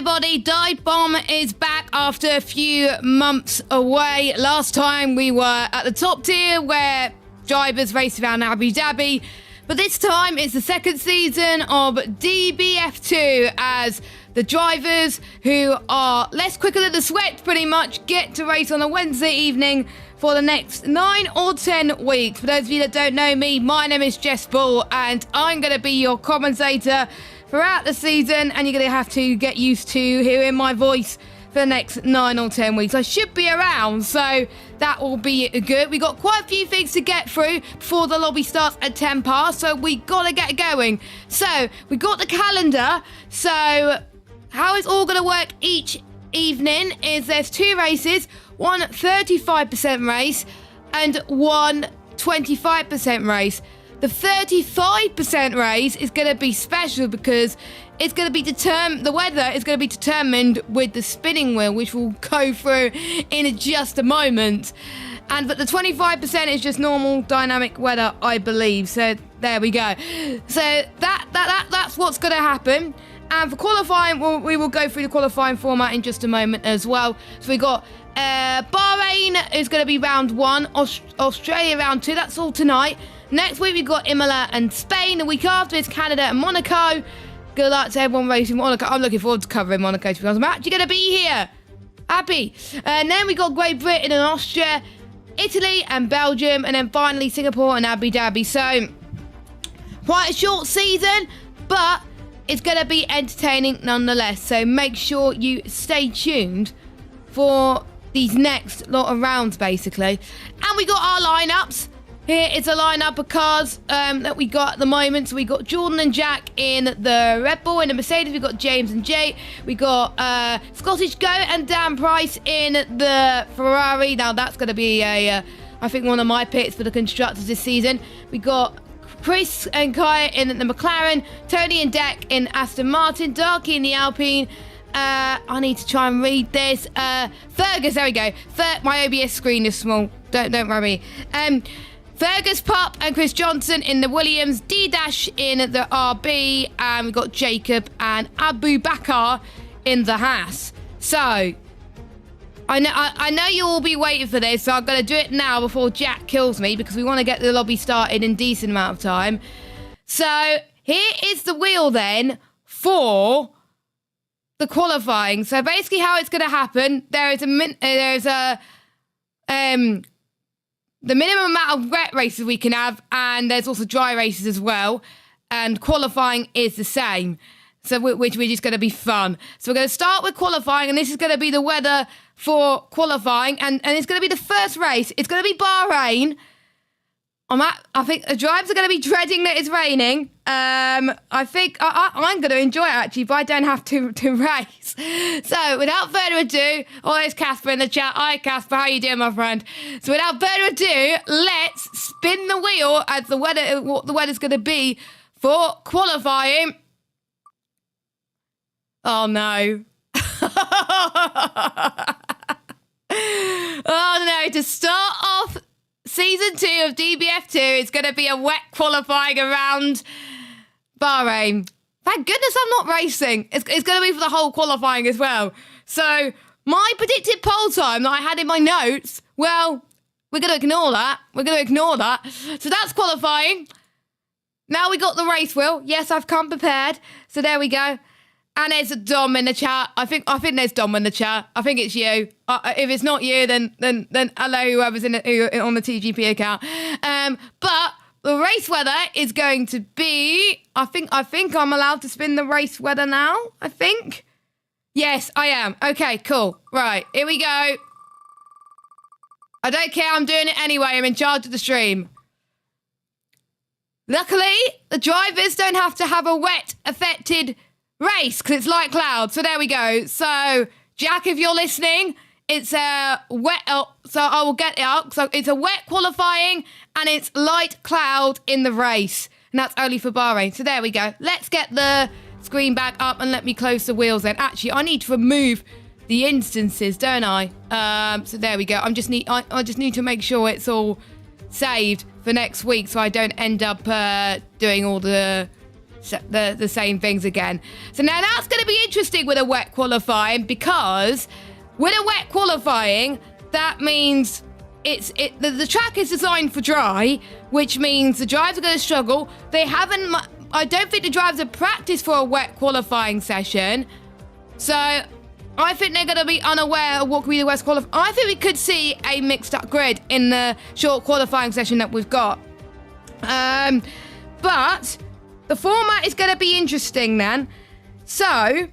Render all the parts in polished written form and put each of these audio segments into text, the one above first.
everybody, Dive Bomb is back after a few months away. Last time we were at the top tier where drivers raced around Abu Dhabi, but this time it's the second season of DBF2 as the drivers who are less quicker than the sweat pretty much get to race on a Wednesday evening for the next 9 or 10 weeks. For those of you that don't know me, my name is Jess Ball and I'm going to be your commentator throughout the season, and you're going to have to get used to hearing my voice for the next 9 or 10 weeks. I should be around, so that will be good. We got quite a few things to get through before the lobby starts at 10 past, so we got to get going. So we got the calendar. So how it's all going to work each evening is there's 2 races, one 35% race and one 25% race. The 35% race is going to be special because it's going to be the weather is going to be determined with the spinning wheel, which we'll go through in just a moment. But the 25% is just normal dynamic weather, I believe. So there we go. So that's what's going to happen. And for qualifying, we will go through the qualifying format in just a moment as well. So we got Bahrain is going to be round 1, Australia round 2. That's all tonight. Next week we've got Imola and Spain. The week after is Canada and Monaco. Good luck to everyone racing Monaco. I'm looking forward to covering Monaco, to be honest. I'm actually going to be here. Happy. And then we got Great Britain and Austria, Italy and Belgium, and then finally Singapore and Abu Dhabi. So quite a short season, but it's going to be entertaining nonetheless. So make sure you stay tuned for these next lot of rounds, basically. And we got our lineups. Here is a lineup of cars that we got at the moment. So we got Jordan and Jack in the Red Bull. In the Mercedes, we got James and Jay. We got Scottish Goat and Dan Price in the Ferrari. Now that's going to be I think one of my picks for the constructors this season. We got Chris and Kai in the McLaren. Tony and Deck in Aston Martin. Darky in the Alpine. I need to try and read this. Fergus, there we go. My OBS screen is small. Don't worry. Fergus Pup and Chris Johnson in the Williams, D-Dash in the RB, and we've got Jacob and Abu Bakar in the Haas. So, I know you'll all be waiting for this, so I'm going to do it now before Jack kills me, because we want to get the lobby started in a decent amount of time. So, here is the wheel then for the qualifying. So, basically how it's going to happen, the minimum amount of wet races we can have, and there's also dry races as well. And qualifying is the same, so which is just going to be fun. So we're going to start with qualifying, and this is going to be the weather for qualifying, and it's going to be the first race. It's going to be Bahrain. I think the drivers are going to be dreading that it's raining. I think I'm going to enjoy it, actually, but I don't have to race. So, without further ado, there's Casper in the chat. Hi, Casper. How you doing, my friend? So, without further ado, let's spin the wheel as what the weather's going to be for qualifying. Oh, no. Oh, no. To start off Season 2 of DBF2 is going to be a wet qualifying around Bahrain. Thank goodness I'm not racing. It's going to be for the whole qualifying as well. So, my predicted pole time that I had in my notes, well, we're going to ignore that. So, that's qualifying. Now we got the race wheel. Yes, I've come prepared. So, there we go. And there's a Dom in the chat. I think there's Dom in the chat. I think it's you. If it's not you, then hello, whoever's on the TGP account. But the race weather is going to be. I think I'm allowed to spin the race weather now. I think. Yes, I am. Okay, cool. Right, here we go. I don't care. I'm doing it anyway. I'm in charge of the stream. Luckily, the drivers don't have to have a wet affected race because it's light cloud. So there we go. So Jack, if you're listening, it's a wet. So I will get it up. So it's a wet qualifying and it's light cloud in the race, and that's only for Bahrain. So there we go. Let's get the screen back up and let me close the wheels. Then actually, I need to remove the instances, don't I? So there we go. I just need to make sure it's all saved for next week, so I don't end up doing all the the same things again. So now that's going to be interesting with a wet qualifying, because with a wet qualifying, that means the track is designed for dry, which means the drivers are going to struggle. I don't think the drivers have practiced for a wet qualifying session, so I think they're going to be unaware of what could be the worst qualifying. I think we could see a mixed up grid in the short qualifying session that we've got. But the format is going to be interesting then. So,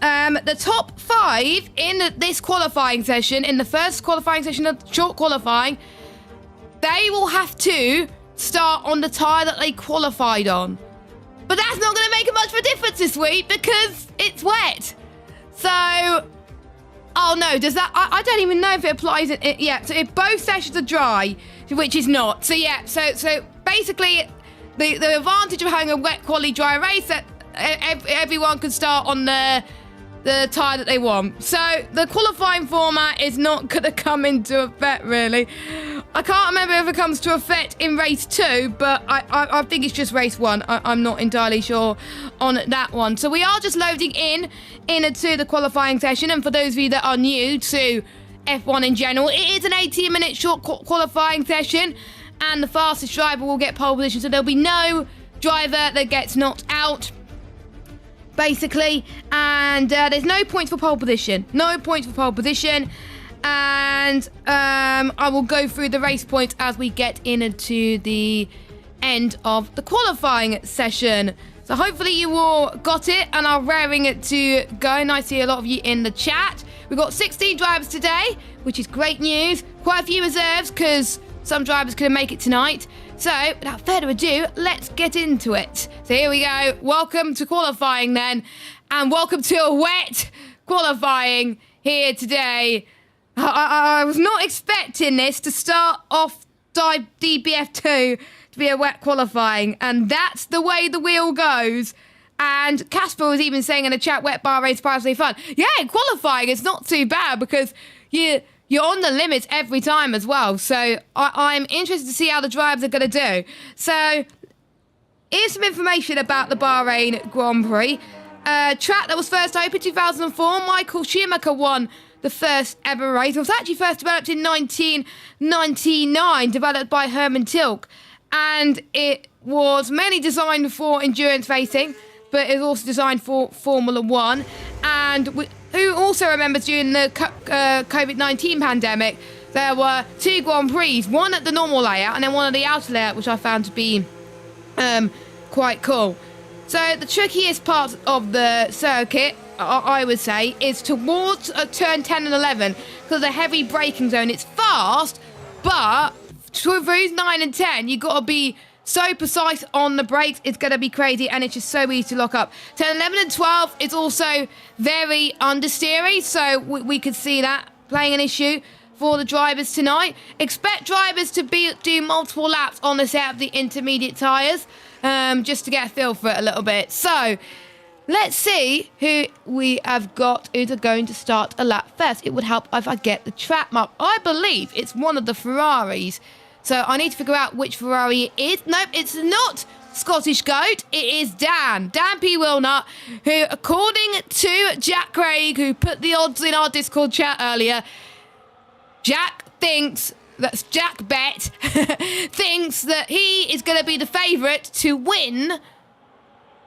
the top 5 in this qualifying session, in the first qualifying session of short qualifying, they will have to start on the tyre that they qualified on. But that's not going to make much of a difference this week because it's wet. So, oh no, does that, I don't even know if it applies, so if both sessions are dry, which is not. So yeah, so basically, the advantage of having a wet quali dry race, that everyone can start on the tyre that they want. So the qualifying format is not going to come into effect, really. I can't remember if it comes to effect in race 2, but I think it's just race 1. I'm not entirely sure on that one. So we are just loading into the qualifying session. And for those of you that are new to F1 in general, it is an 18-minute short qualifying session, and the fastest driver will get pole position. So there'll be no driver that gets knocked out, basically, and there's no points for pole position. No points for pole position. And I will go through the race points as we get into the end of the qualifying session. So hopefully you all got it and are raring it to go. And I see a lot of you in the chat. We've got 16 drivers today, which is great news. Quite a few reserves because some drivers couldn't make it tonight. So without further ado, let's get into it. So here we go. Welcome to qualifying then. And welcome to a wet qualifying here today. I was not expecting this to start off DBF2 to be a wet qualifying, and that's the way the wheel goes. And Casper was even saying in the chat, wet Bahrain is surprisingly fun. Yeah, qualifying is not too bad because you're on the limits every time as well. So I'm interested to see how the drivers are going to do. So here's some information about the Bahrain Grand Prix. Track that was first opened 2004. Michael Schumacher won the first ever race. It was actually first developed in 1999, developed by Herman Tilke. And it was mainly designed for endurance racing, but it was also designed for Formula 1. And who also remembers during the COVID-19 pandemic, there were 2 Grand Prix, one at the normal layout and then one at the outer layout, which I found to be quite cool. So the trickiest part of the circuit, I would say, is towards turn 10 and 11 because of the heavy braking zone. It's fast, but through 9 and 10, you've got to be so precise on the brakes. It's going to be crazy, and it's just so easy to lock up. 10, 11 and 12 is also very understeery, so we could see that playing an issue for the drivers tonight. Expect drivers to do multiple laps on the set of the intermediate tyres, just to get a feel for it a little bit. So let's see who we have got who's going to start a lap first. It would help if I get the track map. I believe it's one of the Ferraris. So I need to figure out which Ferrari it is. Nope, it's not Scottish Goat. It is Dan P. Wilnut, who, according to Jack Craig, who put the odds in our Discord chat earlier, Jack Bet, thinks that he is going to be the favourite to win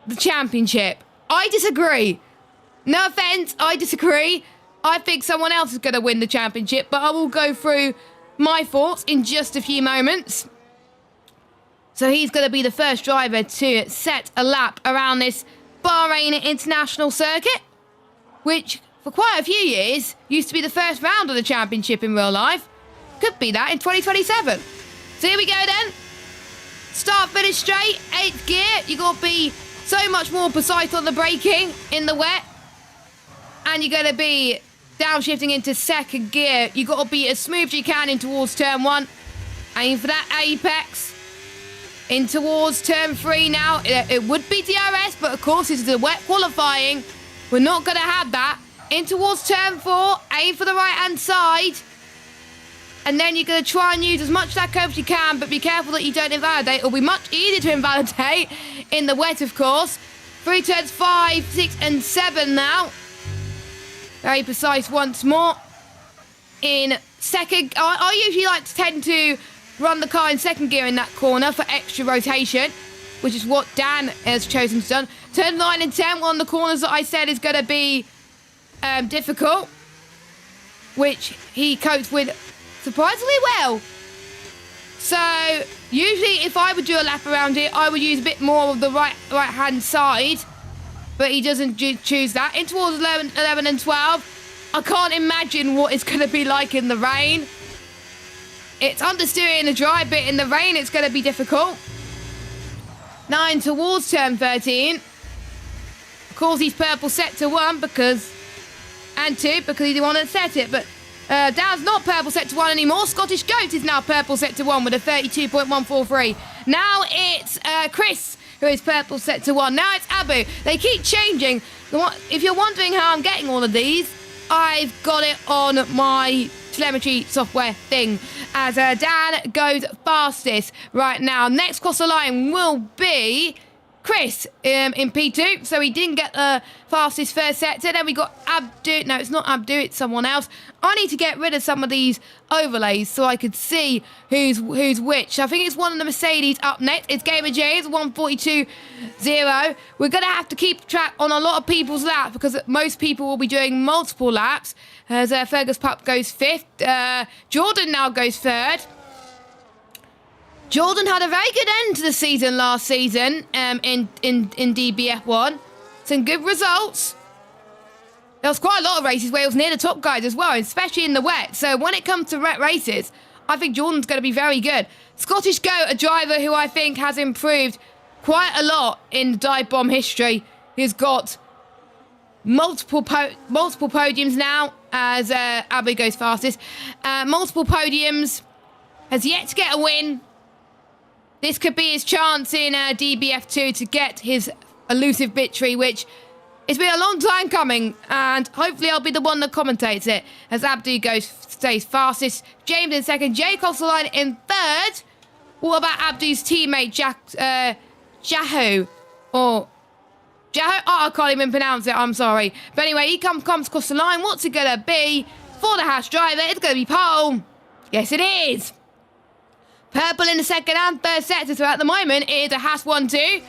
the championship. I disagree. No offence, I disagree. I think someone else is going to win the championship, but I will go through my thoughts in just a few moments. So he's going to be the first driver to set a lap around this Bahrain International Circuit, which for quite a few years used to be the first round of the championship in real life. Could be that in 2027. So here we go then. Start, finish straight, 8th gear. You've got to be so much more precise on the braking in the wet. And you're going to be downshifting into 2nd gear. You've got to be as smooth as you can in towards turn 1. Aim for that apex. In towards turn 3 now. It would be DRS, but of course this is a wet qualifying. We're not going to have that. In towards turn 4. Aim for the right-hand side. And then you're going to try and use as much of that curve as you can, but be careful that you don't invalidate. It'll be much easier to invalidate in the wet, of course. 3 turns 5, 6, and 7 now. Very precise once more. In second, I usually like to tend to run the car in second gear in that corner for extra rotation, which is what Dan has chosen to do. Turn 9 and 10, one of the corners that I said is going to be difficult, which he copes with surprisingly well. So usually if I would do a lap around it, I would use a bit more of the right hand side, but he doesn't choose that. In towards 11 and 12, I can't imagine what it's going to be like in the rain. It's understeer in the dry bit. In the rain it's going to be difficult. 9 towards turn 13. Of course he's purple set to 1 and 2 because he didn't want to set it, but Dan's not purple set to 1 anymore. Scottish Goat is now purple set to 1 with a 32.143. Now it's Chris who is purple set to 1. Now it's Abu. They keep changing. If you're wondering how I'm getting all of these, I've got it on my telemetry software thing as Dan goes fastest right now. Next across the line will be Chris in P2, so he didn't get the fastest first sector. Then we got Abdu. No, it's not Abdu, it's someone else. I need to get rid of some of these overlays so I could see who's which. I think it's one of the Mercedes up next. It's Gamer James, 142.0. We're going to have to keep track on a lot of people's laps because most people will be doing multiple laps. As Fergus Pup goes 5th. Jordan now goes 3rd. Jordan had a very good end to the season last season in DBF1. Some good results. There was quite a lot of races where he was near the top guys as well, especially in the wet. So when it comes to wet races, I think Jordan's going to be very good. Scottish Goat, a driver who I think has improved quite a lot in dive bomb history. He's got multiple podiums now as Abu goes fastest. Multiple podiums. Has yet to get a win. This could be his chance in DBF2 to get his elusive victory, which it's been a long time coming, and hopefully I'll be the one that commentates it as Abdu stays fastest. James in 2nd, Jay across the line in 3rd. What about Abdu's teammate Jahu? Or Jahu? Oh, I can't even pronounce it, I'm sorry. But anyway, he comes across the line. What's it going to be for the Haas driver? It's going to be pole. Yes, it is. Purple in the 2nd and 3rd sector, so at the moment it is a Haas 1-2.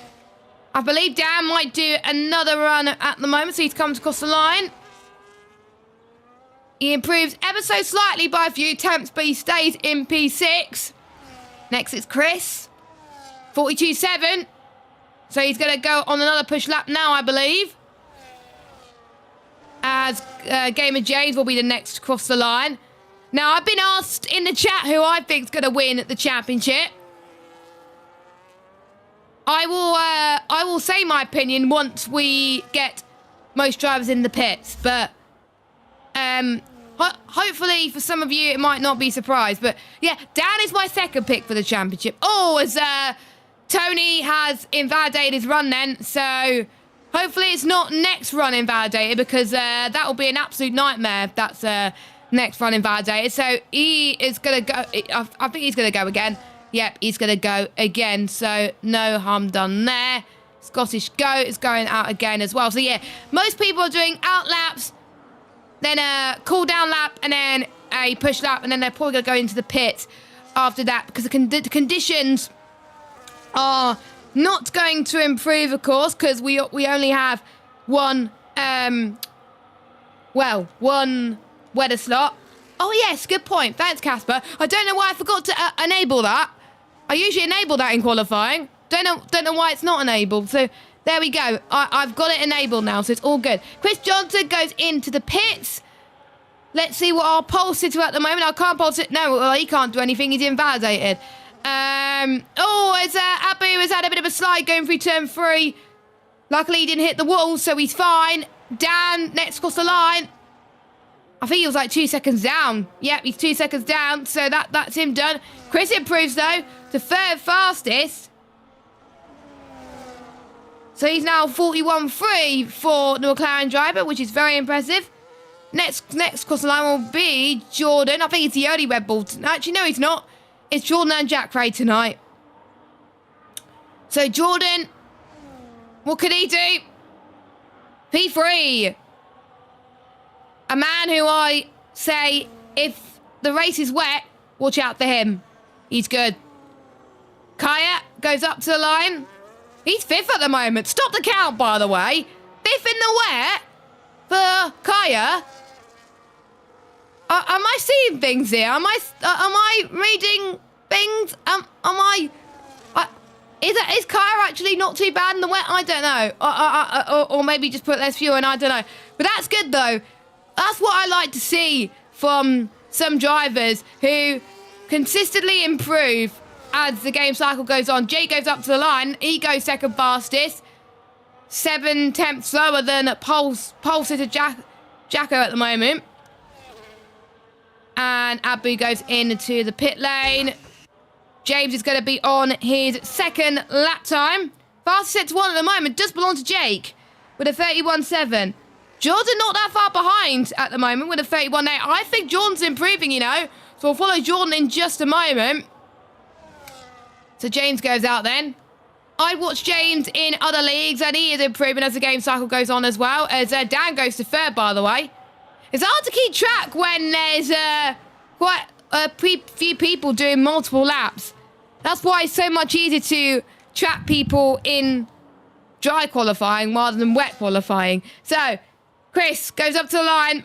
I believe Dan might do another run at the moment, so he comes across the line. He improves ever so slightly by a few attempts, but he stays in P6. Next it's Chris, 42.7. So he's going to go on another push lap now, I believe. As Gamer James will be the next to cross the line. Now, I've been asked in the chat who I think is going to win the championship. I will say my opinion once we get most drivers in the pits, but hopefully for some of you it might not be surprised. But yeah, Dan is my 2nd pick for the championship. Oh, as Tony has invalidated his run then, so hopefully it's not next run invalidated because that will be an absolute nightmare if that's next run invalidated. So he is going to go. I think he's going to go again. Yep, he's going to go again. So no harm done there. Scottish Goat is going out again as well. So yeah, most people are doing out laps, then a cool down lap, and then a push lap, and then they're probably going to go into the pit after that because the conditions are not going to improve, of course, because we only have one one weather slot. Oh yes, good point. Thanks, Casper. I don't know why I forgot to enable that. I usually enable that in qualifying. Don't know why it's not enabled. So there we go. I've got it enabled now, so it's all good. Chris Johnson goes into the pits. Let's see what our pole sitter at the moment. I can't pole sit. No, well, he can't do anything. He's invalidated. It's Abu has had a bit of a slide going through turn 3. Luckily, he didn't hit the wall, so he's fine. Dan, next across the line. I think he was like 2 seconds down. Yep, he's 2 seconds down, so that's him done. Chris improves, though, to 3rd fastest. So he's now 41.3 for the McLaren driver, which is very impressive. next cross the line will be Jordan. I think it's the early Red Bull. Actually, no, he's not. It's Jordan and Jack Ray tonight. So Jordan, what could he do? P3. A man who I say, if the race is wet, watch out for him. He's good. Kaya goes up to the line. He's 5th at the moment. Stop the count, by the way. 5th in the wet for Kaya. Am I seeing things here? Am I reading things? Is Kaya actually not too bad in the wet? I don't know. Or maybe just put less fuel in. I don't know. But that's good, though. That's what I like to see from some drivers who consistently improve as the game cycle goes on. Jay goes up to the line. He goes second fastest. 7/10 slower than pole sitter Jacko at the moment. And Abu goes into the pit lane. James is going to be on his second lap time. Fastest set to 1 at the moment does belong to Jake with a 31.7. Jordan not that far behind at the moment with a 31.8. I think Jordan's improving, you know. So we'll follow Jordan in just a moment. So James goes out then. I watch James in other leagues and he is improving as the game cycle goes on as well. As Dan goes to 3rd, by the way. It's hard to keep track when there's quite a few people doing multiple laps. That's why it's so much easier to track people in dry qualifying rather than wet qualifying. So, Chris goes up to the line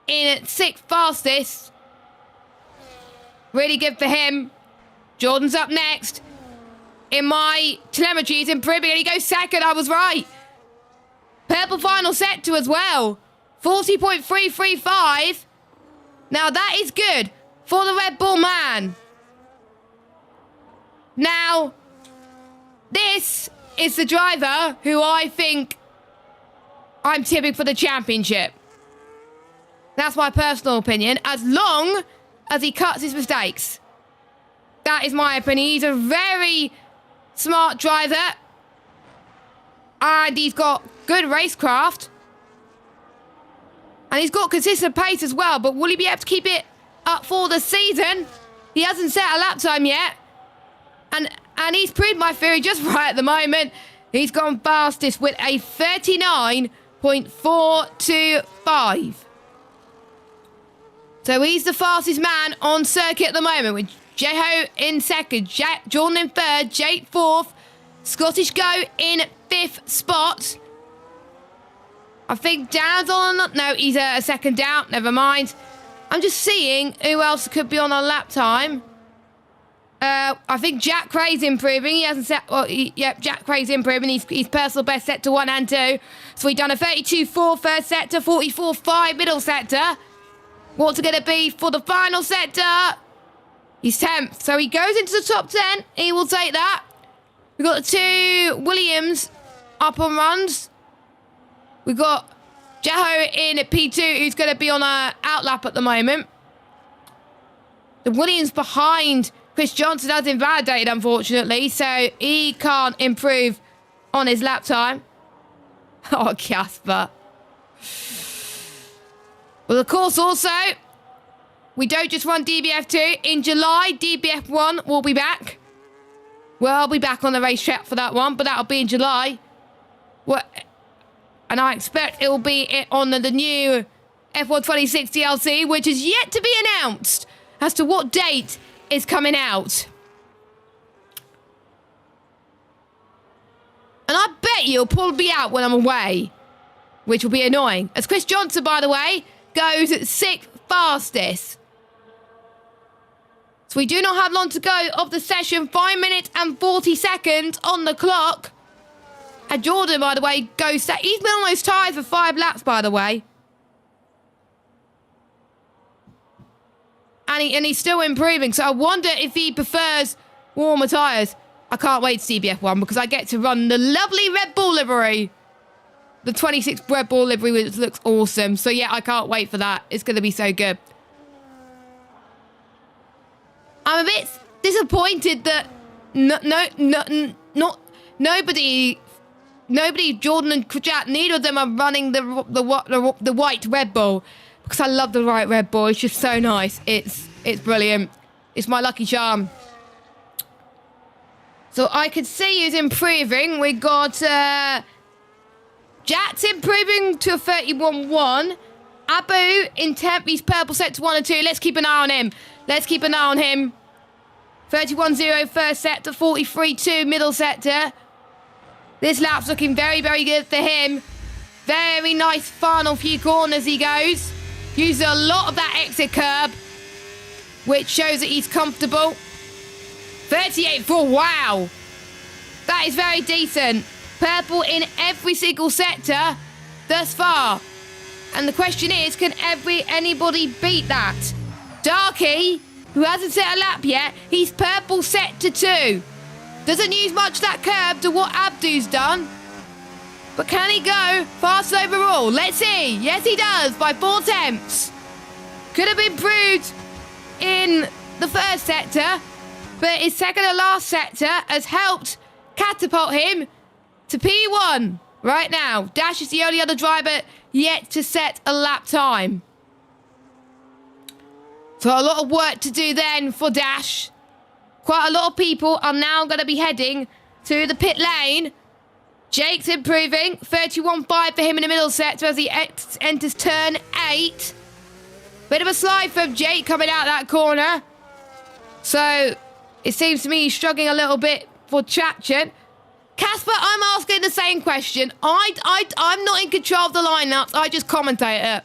in 6th fastest. Really good for him. Jordan's up next. In my telemetry, he's improving and he goes 2nd. I was right. Purple final sector as well. 40.335. Now that is good for the Red Bull man. Now, this is the driver who I think I'm tipping for the championship. That's my personal opinion, as long as he cuts his mistakes. That is my opinion. He's a very smart driver. And he's got good racecraft. And he's got consistent pace as well. But will he be able to keep it up for the season? He hasn't set a lap time yet. And he's proved my theory just right at the moment. He's gone fastest with a 39.425. So he's the fastest man on circuit at the moment with Jeho in 2nd, Jordan in 3rd, Jake 4th, Scottish Go in 5th spot. I think Dan's on. No, he's a 2nd down. Never mind. I'm just seeing who else could be on a lap time. I think Jack Cray's improving. He hasn't set... Well, Jack Cray's improving. He's personal best set to 1 and 2. So we've done a 32.4 first sector, 44.5 middle sector. What's it going to be for the final sector? He's 10th. So he goes into the top 10. He will take that. We've got the 2 Williams up on runs. We've got Jeho in at P2, who's going to be on a outlap at the moment. The Williams behind Chris Johnson has invalidated, unfortunately, so he can't improve on his lap time. Oh, Casper. Well, of course, also, we don't just run DBF2. In July, DBF1 will be back. Well, I'll be back on the racetrack for that one, but that'll be in July. And I expect it will be on the new F1 26 DLC, which is yet to be announced as to what date is coming out. And I bet you'll probably be out when I'm away, which will be annoying. As Chris Johnson, by the way, goes at 6th fastest. So we do not have long to go of the session. 5 minutes and 40 seconds on the clock. And Jordan, by the way, goes... He's been almost tied for 5 laps, by the way. And he's still improving. So I wonder if he prefers warmer tyres. I can't wait to see BF1 because I get to run the lovely Red Bull livery. The 26 Red Bull livery, which looks awesome. So yeah, I can't wait for that. It's going to be so good. I'm a bit disappointed that nobody, Jordan and Kajat, neither of them are running the white Red Bull. because I love the bright red ball. It's just so nice. It's brilliant. It's my lucky charm. So I can see who's improving. We got Jack's improving to a 31-1. Abu in 10th. He's purple set to 1 and 2. Let's keep an eye on him. 31-0 first sector, 43-2 middle sector. This lap's looking very, very good for him. Very nice final few corners he goes. Uses a lot of that exit curb, which shows that he's comfortable. 38-4, wow. That is very decent. Purple in every single sector thus far. And the question is, can anybody beat that? Darky, who hasn't set a lap yet, he's purple set to 2. Doesn't use much of that curb to what Abdu's done. But can he go fast overall? Let's see. Yes, he does, by 4 tenths. Could have improved in the first sector, but his second to last sector has helped catapult him to P1 right now. Dash is the only other driver yet to set a lap time. So a lot of work to do then for Dash. Quite a lot of people are now going to be heading to the pit lane. Jake's improving. 31-5 for him in the middle sector as he enters turn 8. Bit of a slide from Jake coming out that corner. So it seems to me he's struggling a little bit for traction. Casper, I'm asking the same question. I'm not in control of the lineups. I just commentate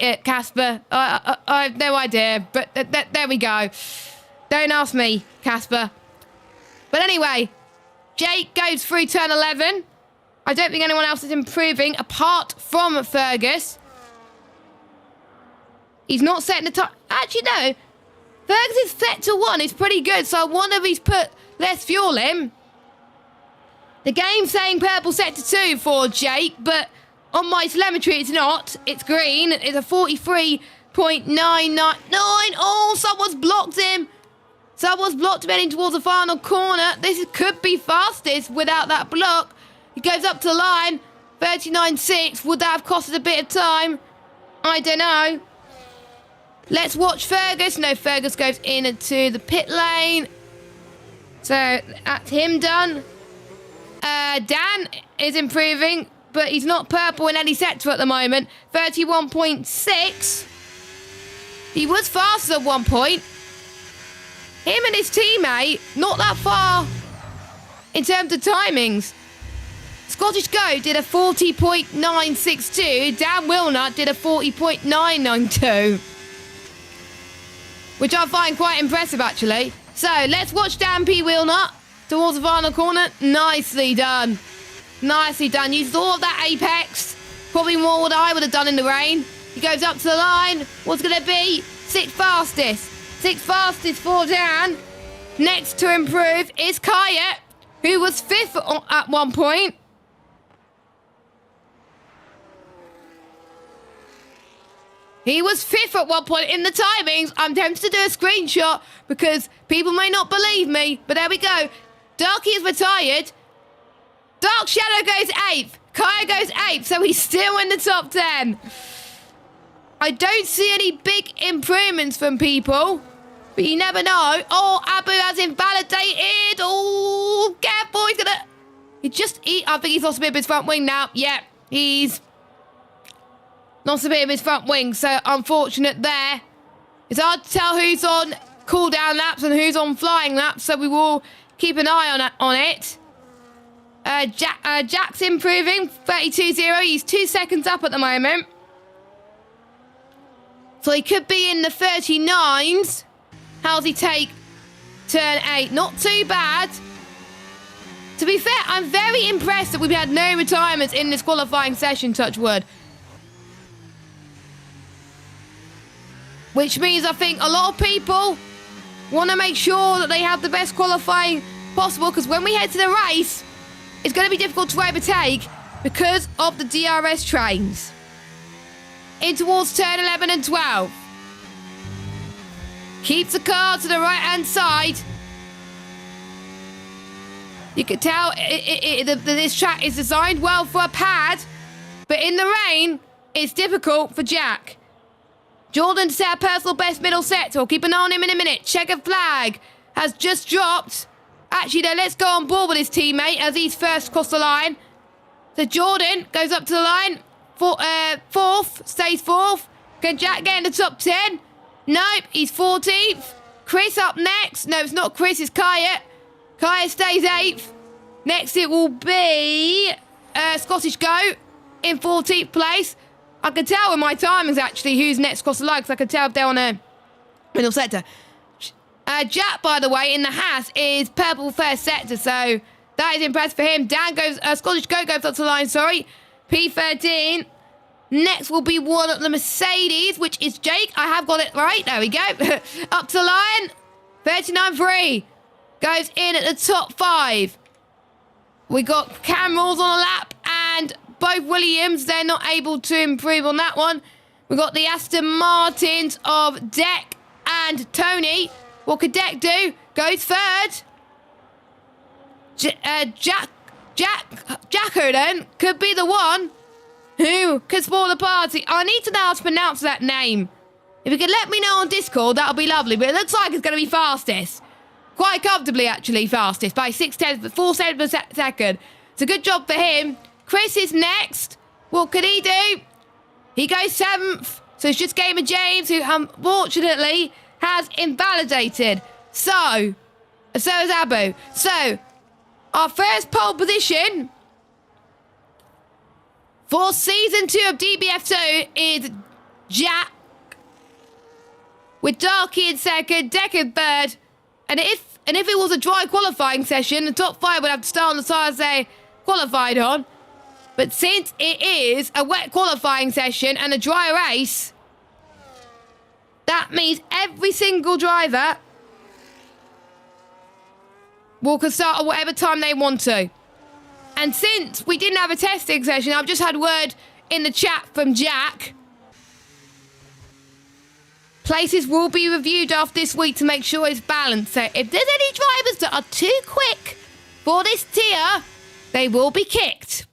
it. Casper. I have no idea, but there we go. Don't ask me, Casper. But anyway, Jake goes through turn 11. I don't think anyone else is improving apart from Fergus. He's not setting the time. Actually, no. Fergus is set to 1. It's pretty good, so I wonder if he's put less fuel in. The game's saying purple set to 2 for Jake, but on my telemetry it's not. It's green. It's a 43.999. Oh, someone's blocked him. Someone's blocked him heading towards the final corner. This could be fastest without that block. He goes up to the line. 39.6. Would that have costed a bit of time? I don't know. Let's watch Fergus. No, Fergus goes into the pit lane. So that's him done. Dan is improving, but he's not purple in any sector at the moment. 31.6. He was faster at one point. Him and his teammate, not that far in terms of timings. Scottish Go did a 40.962. Dan Wilnut did a 40.992. Which I find quite impressive, actually. So, let's watch Dan P. Wilnut towards the final corner. Nicely done. Nicely done. Used all of that apex. Probably more what I would have done in the rain. He goes up to the line. What's going to be? 6th fastest. 6th fastest for Dan. Next to improve is Kayet, who was 5th at one point. He was 5th at one point in the timings. I'm tempted to do a screenshot because people may not believe me, but there we go. Darky is retired. Dark Shadow goes 8th. Kaya goes 8th, so he's still in the top 10. I don't see any big improvements from people, but you never know. Oh, Abu has invalidated. Oh, careful. He's gonna... I think he's lost a bit of his front wing now. Yeah, he's lost a bit of his front wing, so unfortunate there. It's hard to tell who's on cool-down laps and who's on flying laps, so we will keep an eye on it. Jack's improving, 32.0. He's 2 seconds up at the moment. So he could be in the 39s. How does he take turn 8? Not too bad. To be fair, I'm very impressed that we've had no retirements in this qualifying session, touch wood. Which means I think a lot of people want to make sure that they have the best qualifying possible, because when we head to the race, it's going to be difficult to overtake because of the DRS trains. In towards turn 11 and 12. Keeps the car to the right-hand side. You can tell this track is designed well for a pad, but in the rain, it's difficult for Jack. Jordan to set a personal best middle sector. We'll keep an eye on him in a minute. Checkered flag has just dropped. Actually, no, let's go on board with his teammate as he's first across the line. So Jordan goes up to the line. Fourth, stays fourth. Can Jack get in the top 10? Nope, he's 14th. Chris up next. No, it's not Chris, it's Kaya. Kaya stays 8th. Next it will be Scottish Goat in 14th place. I can tell with my timings actually who's next across the line because I can tell if they're on a middle sector. Jack, by the way, in the Haas is purple first sector, so that is impressive for him. Dan goes, Scottish Goat goes up to the line, sorry. P13. Next will be one of the Mercedes, which is Jake. I have got it right. There we go. Up to the line. 39.3. Goes in at the top 5. We got Camels on a lap and both Williams. They're not able to improve on that one. We got the Aston Martins of Deck and Tony. What could Deck do? Goes third. Jacko then could be the one who could spoil the party. I need to know how to pronounce that name. If you could let me know on Discord, that would be lovely. But it looks like it's going to be fastest. Quite comfortably, actually, fastest. By 4 seconds per second. It's a good job for him. Chris is next. What could he do? He goes 7th. So it's just Gamer James, who unfortunately has invalidated. So is Abu. So, our first pole position for Season 2 of DBF2 is Jack. With Darky in second, Deck in third. And if it was a dry qualifying session, the top 5 would have to start on the sides they qualified on. But since it is a wet qualifying session and a dry race, that means every single driver can start at whatever time they want to. And since we didn't have a testing session, I've just had word in the chat from Jack. Places will be reviewed after this week to make sure it's balanced. So if there's any drivers that are too quick for this tier, they will be kicked.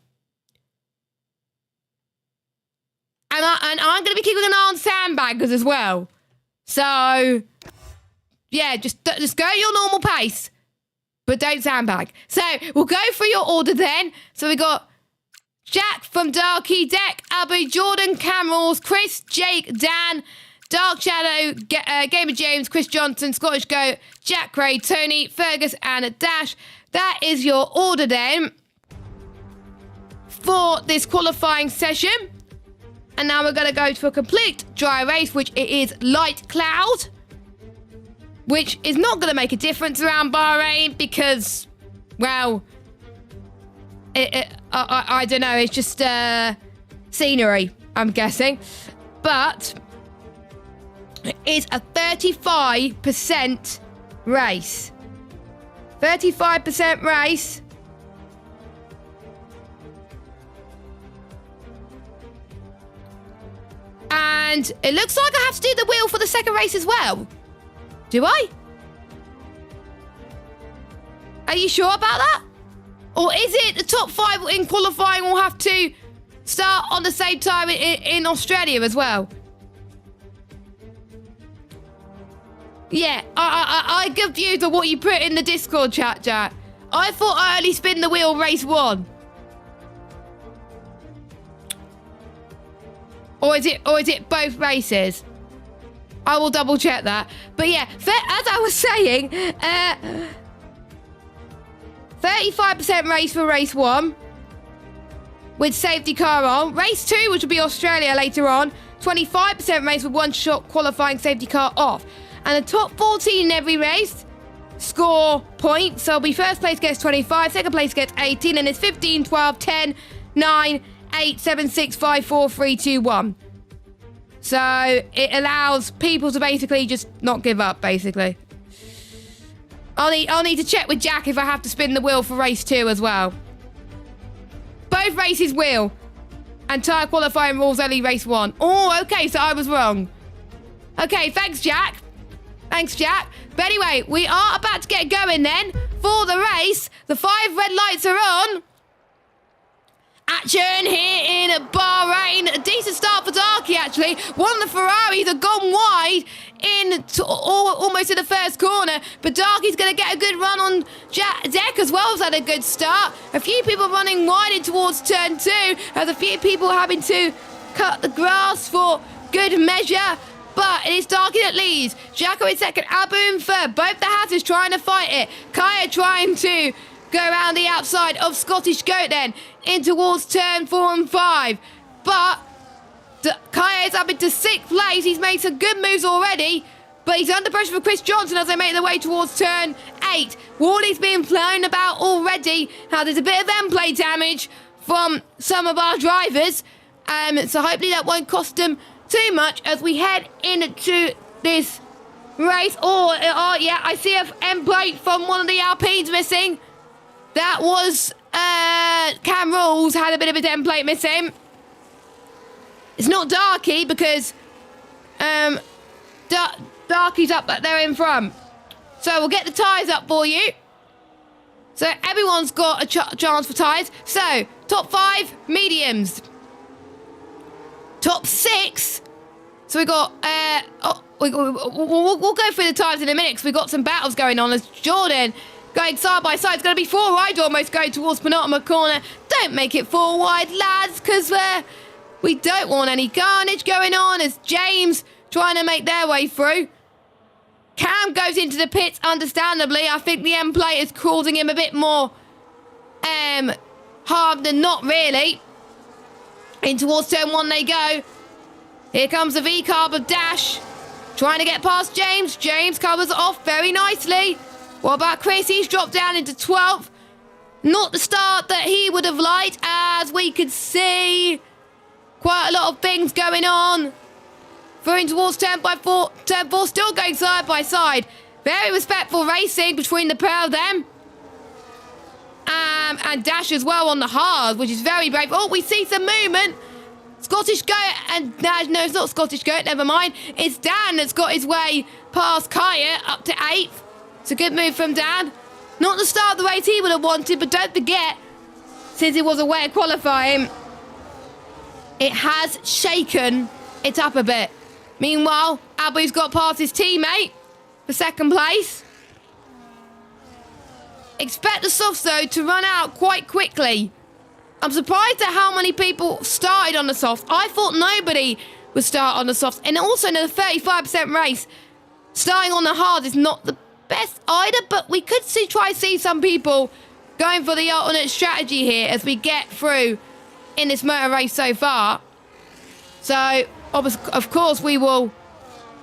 And I'm going to be keeping an eye on sandbaggers as well. So, yeah, just go at your normal pace. But don't sandbag. So, we'll go through your order then. So, we got Jack from Darky, Deck, Abu, Jordan, Camels, Chris, Jake, Dan, Dark Shadow, Gamer James, Chris Johnson, Scottish Goat, Jack Ray, Tony, Fergus, and Dash. That is your order then for this qualifying session. And now we're going to go to a complete dry race, which it is light cloud, which is not going to make a difference around Bahrain because, well, I don't know. It's just scenery, I'm guessing. But it's a 35% race. 35% race. And it looks like I have to do the wheel for the second race as well. Do I? Are you sure about that? Or is it the top 5 in qualifying will have to start on the same time in Australia as well? Yeah, I confused on what you put in the Discord chat, Jack. I thought I only spin the wheel race 1. Or is it both races? I will double check that. But yeah, as I was saying, 35% race for race 1 with safety car on. Race 2, which will be Australia later on, 25% race with 1 shot qualifying safety car off. And the top 14 in every race score points. So it'll be first place gets 25, second place gets 18, and it's 15, 12, 10, 9, 8, 7, 6, 5, 4, 3, 2, 1. So it allows people to basically just not give up, basically. I'll need to check with Jack if I have to spin the wheel for race 2 as well. Both races will. And tyre qualifying rules only race 1. Oh, okay, so I was wrong. Okay, thanks, Jack. Thanks, Jack. But anyway, we are about to get going then for the race. The 5 red lights are on. action here in Bahrain. A decent start for Darky, actually. One of the Ferraris have gone wide almost in the first corner, but Darky's going to get a good run on Deck as well. Has had a good start. A few people running wide in towards turn 2. There's a few people having to cut the grass for good measure, but it is Darky that leads. Jacko in second, Abu in third. Both the Hatters trying to fight it. Kaya trying to go around the outside of Scottish Goat then in towards turn 4 and 5. But Kaya is up into 6th place. He's made some good moves already, but he's under pressure for Chris Johnson as they make their way towards turn 8. Warley's being flown about already. Now there's a bit of end play damage from some of our drivers, so hopefully that won't cost them too much as we head into this race. Oh yeah, I see an end plate from one of the Alpines missing. That was Cam Rules had a bit of a template missing. It's not Darky because Darky's up there in front. So we'll get the tyres up for you. So everyone's got a chance for tyres. So top 5 mediums. Top 6. So we got we'll go through the tyres in a minute because we've got some battles going on as Jordan going side by side. It's going to be 4 wide almost going towards penultimate corner. Don't make it 4 wide, lads, because we don't want any carnage going on as James trying to make their way through. Cam goes into the pits, understandably. I think the end plate is causing him a bit more harm than not, really. In towards turn 1 they go. Here comes the V-carb of Dash. Trying to get past James. James covers it off very nicely. What about Chris? He's dropped down into 12th. Not the start that he would have liked, as we could see. Quite a lot of things going on. Through towards turn 4. Turn 4 still going side by side. Very respectful racing between the pair of them. And Dash as well on the hard, which is very brave. Oh, we see some movement. Scottish Goat and... No, it's not Scottish Goat, never mind. It's Dan that's got his way past Kaya up to 8th. It's a good move from Dan. Not the start of the race he would have wanted, but don't forget, since it was a way of qualifying, it has shaken it up a bit. Meanwhile, Abu's got past his teammate for 2nd place. Expect the softs, though, to run out quite quickly. I'm surprised at how many people started on the softs. I thought nobody would start on the softs. And also in the 35% race, starting on the hard is not the best either, but we could see some people going for the alternate strategy here as we get through in this motor race so far. So, of course, we will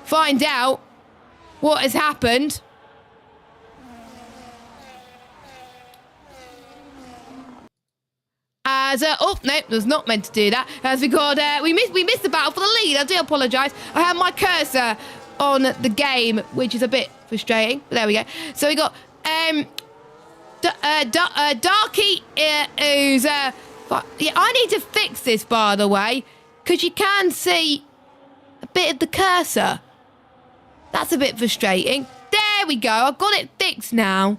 find out what has happened. As oh no, was not meant to do that. As we got we missed the battle for the lead. I do apologise. I have my cursor on the game, which is a bit frustrating. But there we go. So we got Darky, who's yeah. I need to fix this, by the way, because you can see a bit of the cursor. That's a bit frustrating. There we go. I've got it fixed now.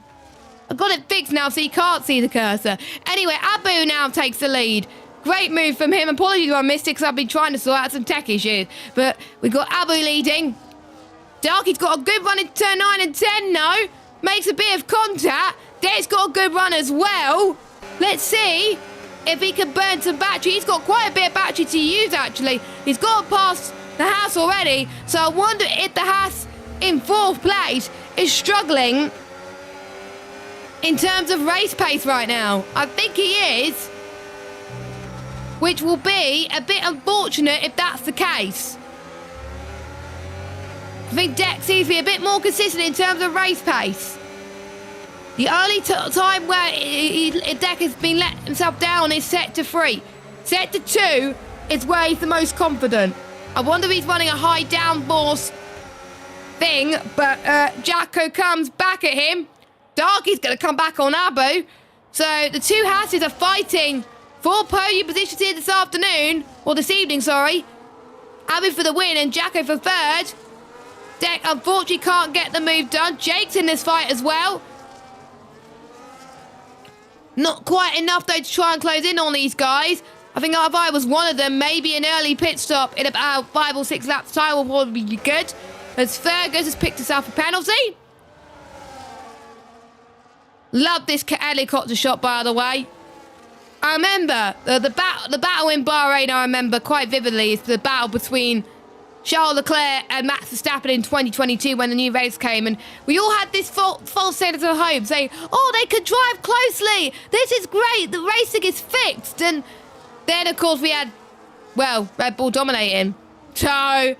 So you can't see the cursor. Anyway, Abu now takes the lead. Great move from him. Apologies if I missed it because I've been trying to sort out some tech issues. But we've got Abu leading. Darky's got a good run in turn 9 and 10 now. Makes a bit of contact. Deck's got a good run as well. Let's see if he can burn some battery. He's got quite a bit of battery to use, actually. He's got past the Haas already. So I wonder if the Haas in 4th place is struggling in terms of race pace right now. I think he is, which will be a bit unfortunate if that's the case. I think Deck seems to be a bit more consistent in terms of race pace. The only time where Deck has been let himself down is sector 3. Sector 2 is where he's the most confident. I wonder if he's running a high downforce thing, but Jacko comes back at him. Darky's going to come back on Abu. So the two Hasses are fighting for podium positions here this afternoon. Or this evening, sorry. Abu for the win and Jacko for 3rd. Deck unfortunately can't get the move done. Jake's in this fight as well. Not quite enough, though, to try and close in on these guys. I think if I was one of them, maybe an early pit stop in about 5 or 6 laps time will probably be good. As Fergus has picked himself a penalty. Love this helicopter shot, by the way. I remember the battle in Bahrain, I remember quite vividly, is the battle between Charles Leclerc and Max Verstappen in 2022 when the new race came, and we all had this false sense of hope, saying, oh, they could drive closely, this is great, the racing is fixed. And then, of course, we had, well, Red Bull dominating. So,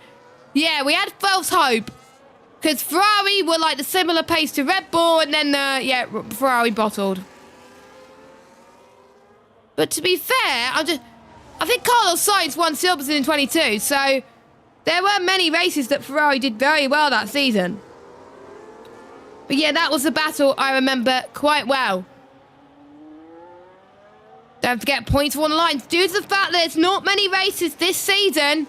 yeah, we had false hope, because Ferrari were like the similar pace to Red Bull, and then, yeah, Ferrari bottled. But to be fair, I think Carlos Sainz won Silverstone in 22, so there were many races that Ferrari did very well that season. But yeah, that was a battle I remember quite well. Don't forget, points were on the line. Due to the fact that there's not many races this season,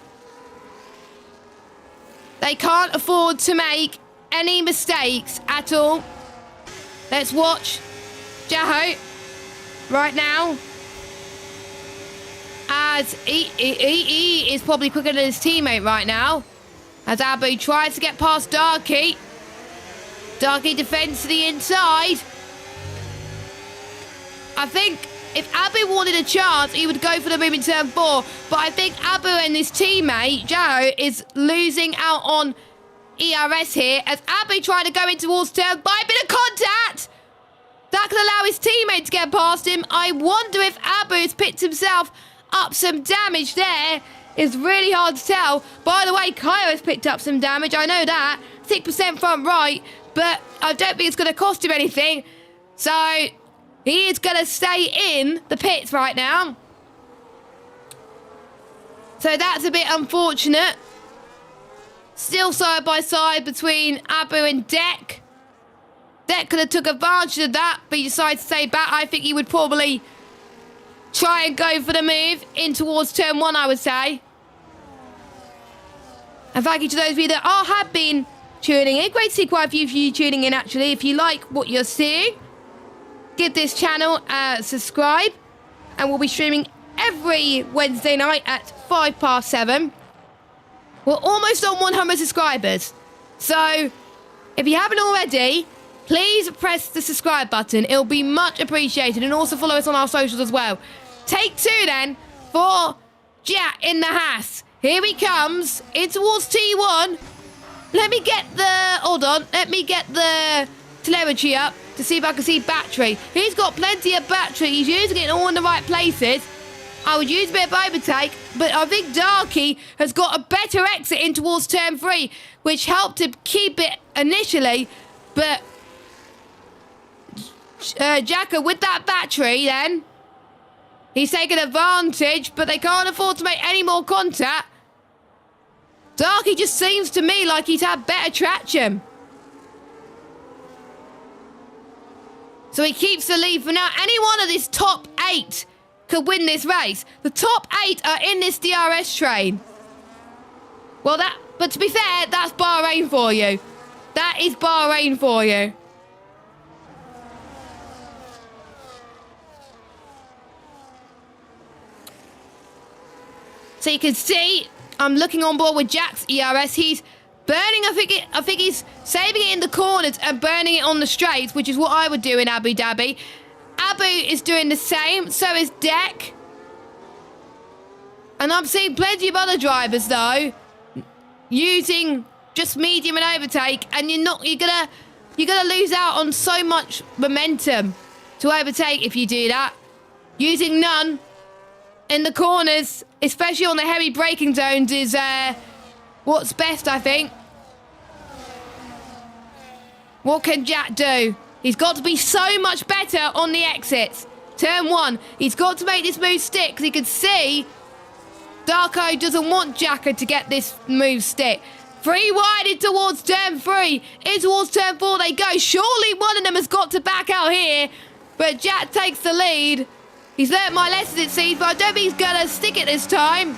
they can't afford to make any mistakes at all. Let's watch Jaho right now. As he is probably quicker than his teammate right now. As Abu tries to get past Darky. Darky defends to the inside. I think if Abu wanted a chance, he would go for the move in turn 4. But I think Abu and his teammate, Joe, is losing out on ERS here. As Abu trying to go in towards turn 5. Bit of contact! That could allow his teammate to get past him. I wonder if Abu has picked himself up some damage there. It's really hard to tell. By the way, Kyle has picked up some damage. I know that. 6% front right. But I don't think it's going to cost him anything. So he is going to stay in the pits right now. So that's a bit unfortunate. Still side by side between Abu and Deck. Deck could have took advantage of that, but he decided to stay back. I think he would probably try and go for the move in towards turn 1, I would say. And thank you to those of you that have been tuning in. Great to see quite a few of you tuning in, actually. If you like what you're seeing, give this channel a subscribe. And we'll be streaming every Wednesday night at 7:05. We're almost on 100 subscribers. So, if you haven't already, please press the subscribe button. It'll be much appreciated. And also follow us on our socials as well. Take 2 then for Jack in the Haas. Here he comes in towards T1. Let me get the telemetry up to see if I can see battery. He's got plenty of battery. He's using it all in the right places. I would use a bit of overtake, but I think Darky has got a better exit in towards turn 3, which helped him keep it initially. But Jacka with that battery then, he's taking advantage, but they can't afford to make any more contact. Darky just seems to me like he's had better traction. So he keeps the lead for now. Any one of this top 8 could win this race. The top 8 are in this DRS train. Well, but to be fair, that's Bahrain for you. That is Bahrain for you. So you can see, I'm looking on board with Jack's ERS. He's burning, I think he's saving it in the corners and burning it on the straights, which is what I would do in Abu Dhabi. Abu is doing the same, so is Deck. And I'm seeing plenty of other drivers, though, using just medium and overtake, and you're gonna lose out on so much momentum to overtake if you do that. Using none in the corners, especially on the heavy braking zones, is what's best, I think. What can Jack do? He's got to be so much better on the exits. Turn 1, he's got to make this move stick, because he can see Darko doesn't want Jacka to get this move stick. 3 wide in towards turn 3. In towards turn 4 they go. Surely one of them has got to back out here. But Jack takes the lead. He's learnt my lessons, it seems, but I don't think he's going to stick it this time.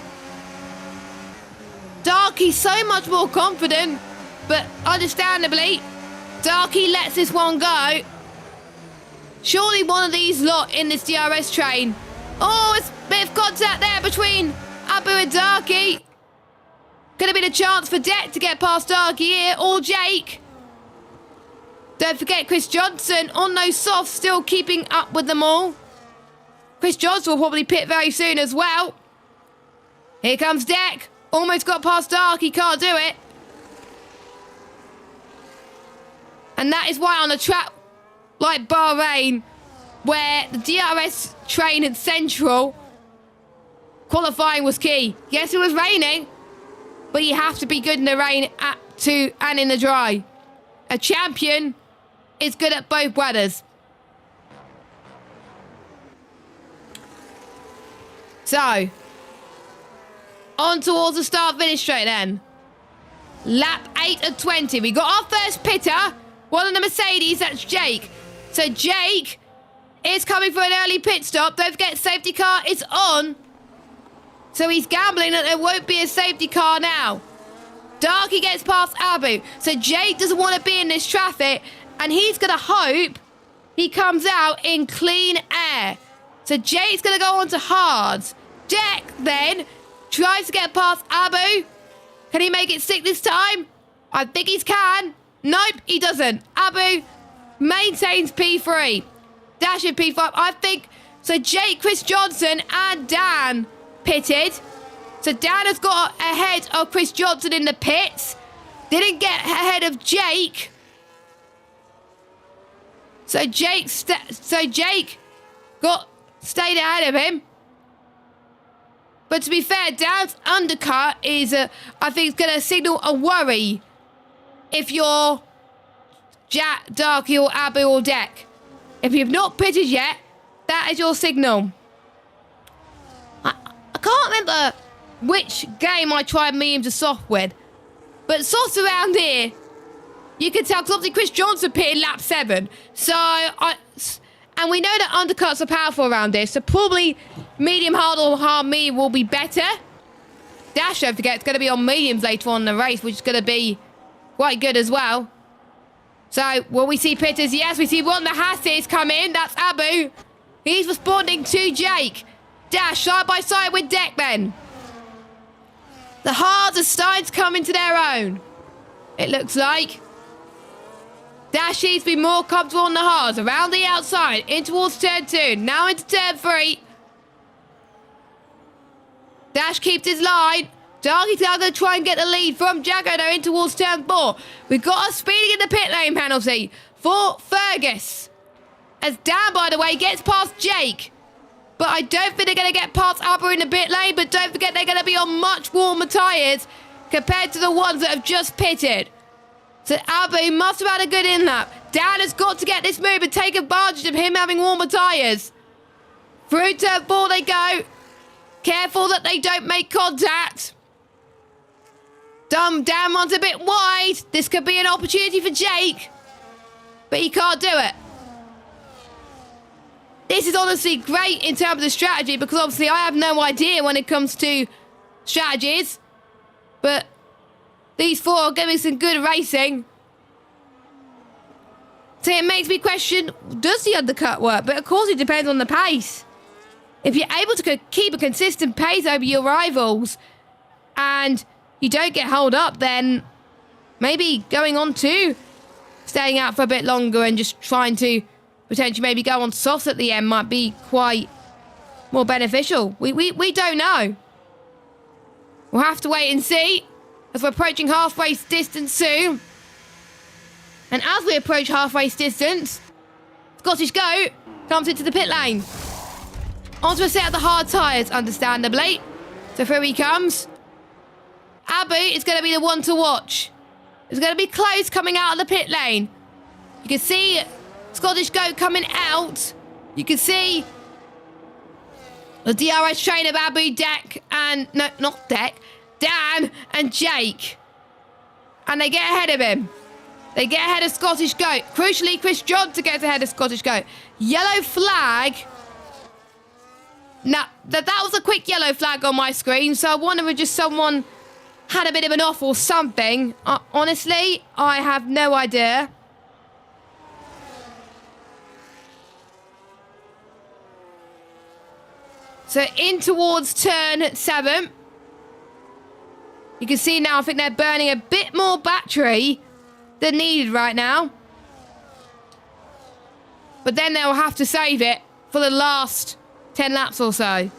Darky's so much more confident, but understandably, Darky lets this one go. Surely one of these lot in this DRS train. Oh, it's a bit of contact there between Abu and Darky. Could have been a chance for Deck to get past Darky here, or Jake. Don't forget Chris Johnson on those softs, still keeping up with them all. Chris Johnson will probably pit very soon as well. Here comes Deck. Almost got past Darky, can't do it. And that is why on a track like Bahrain, where the DRS train in Central, qualifying was key. Yes, it was raining, but you have to be good in the rain and in the dry. A champion is good at both weathers. So, on towards the start-finish straight then. Lap 8 of 20. We got our first pitter. One of the Mercedes, that's Jake. So Jake is coming for an early pit stop. Don't forget, safety car is on. So he's gambling that there won't be a safety car now. Darky gets past Abu. So Jake doesn't want to be in this traffic. And he's going to hope he comes out in clean air. So Jake's going to go on to hards. Jack then tries to get past Abu. Can he make it stick this time? I think he can. Nope, he doesn't. Abu maintains P3. Dash in P5. I think... So Jake, Chris Johnson and Dan pitted. So Dan has got ahead of Chris Johnson in the pits. Didn't get ahead of Jake. So Jake stayed ahead of him. But to be fair, Dan's undercut is, I think, it's going to signal a worry if you're Jack, Darky, or Abu, or Deck. If you've not pitted yet, that is your signal. I can't remember which game I tried medium to soft with, but softs around here, you can tell, because obviously Chris Johnson pitted lap 7. And we know that undercuts are powerful around here, so probably medium hard or hard medium will be better. Dash, don't forget, it's going to be on mediums later on in the race, which is going to be quite good as well. So, will we see pitters? Yes, we see one of the Hasses come in. That's Abu. He's responding to Jake. Dash, side by side with Deck then. The hards are starting to come into their own, it looks like. Dash needs to be more comfortable on the hards. Around the outside, in towards turn 2. Now into turn 3. Dash keeps his line. Darky's now going to try and get the lead from Jago though in towards turn 4. We've got a speeding in the pit lane penalty for Fergus. As Dan, by the way, gets past Jake. But I don't think they're going to get past Abu in the pit lane. But don't forget, they're going to be on much warmer tyres compared to the ones that have just pitted. So Abu must have had a good in-lap. Dan has got to get this move and take advantage of him having warmer tyres. Through turn 4 they go. Careful that they don't make contact. Dan runs a bit wide. This could be an opportunity for Jake. But he can't do it. This is honestly great in terms of the strategy, because obviously I have no idea when it comes to strategies. But these four are giving some good racing. So it makes me question, does the undercut work? But of course it depends on the pace. If you're able to keep a consistent pace over your rivals and you don't get held up, then maybe going on to staying out for a bit longer and just trying to potentially maybe go on softs at the end might be quite more beneficial. We don't know. We'll have to wait and see as we're approaching halfway distance soon. And as we approach halfway distance, Scottish Goat comes into the pit lane. Onto a set of the hard tyres, understandably. So through he comes. Abu is going to be the one to watch. It's going to be close coming out of the pit lane. You can see Scottish Goat coming out. You can see the DRS train of Abu, Deck, and... No, not Deck. Dan and Jake. And they get ahead of him. They get ahead of Scottish Goat. Crucially, Chris Johnson gets ahead of Scottish Goat. Yellow flag. Now, that was a quick yellow flag on my screen, so I wonder if just someone had a bit of an off or something. Honestly, I have no idea. So in towards turn 7. You can see now, I think they're burning a bit more battery than needed right now. But then they'll have to save it for the last 10 laps or so.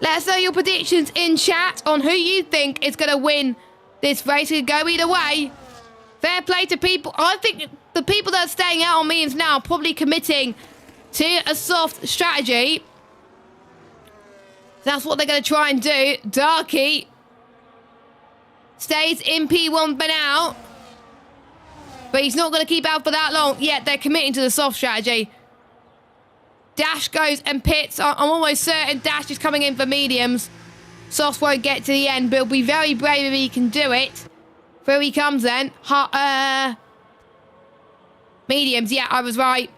Let us know your predictions in chat on who you think is going to win this race. It could go either way. Fair play to people. I think the people that are staying out on mediums now are probably committing to a soft strategy. That's what they're going to try and do. Darky stays in P1 for now. But he's not going to keep out for that long. Yet they're committing to the soft strategy. Dash goes and pits. I'm almost certain Dash is coming in for mediums. Soft won't get to the end, but he'll be very brave if he can do it. Through he comes then. Mediums, yeah, I was right.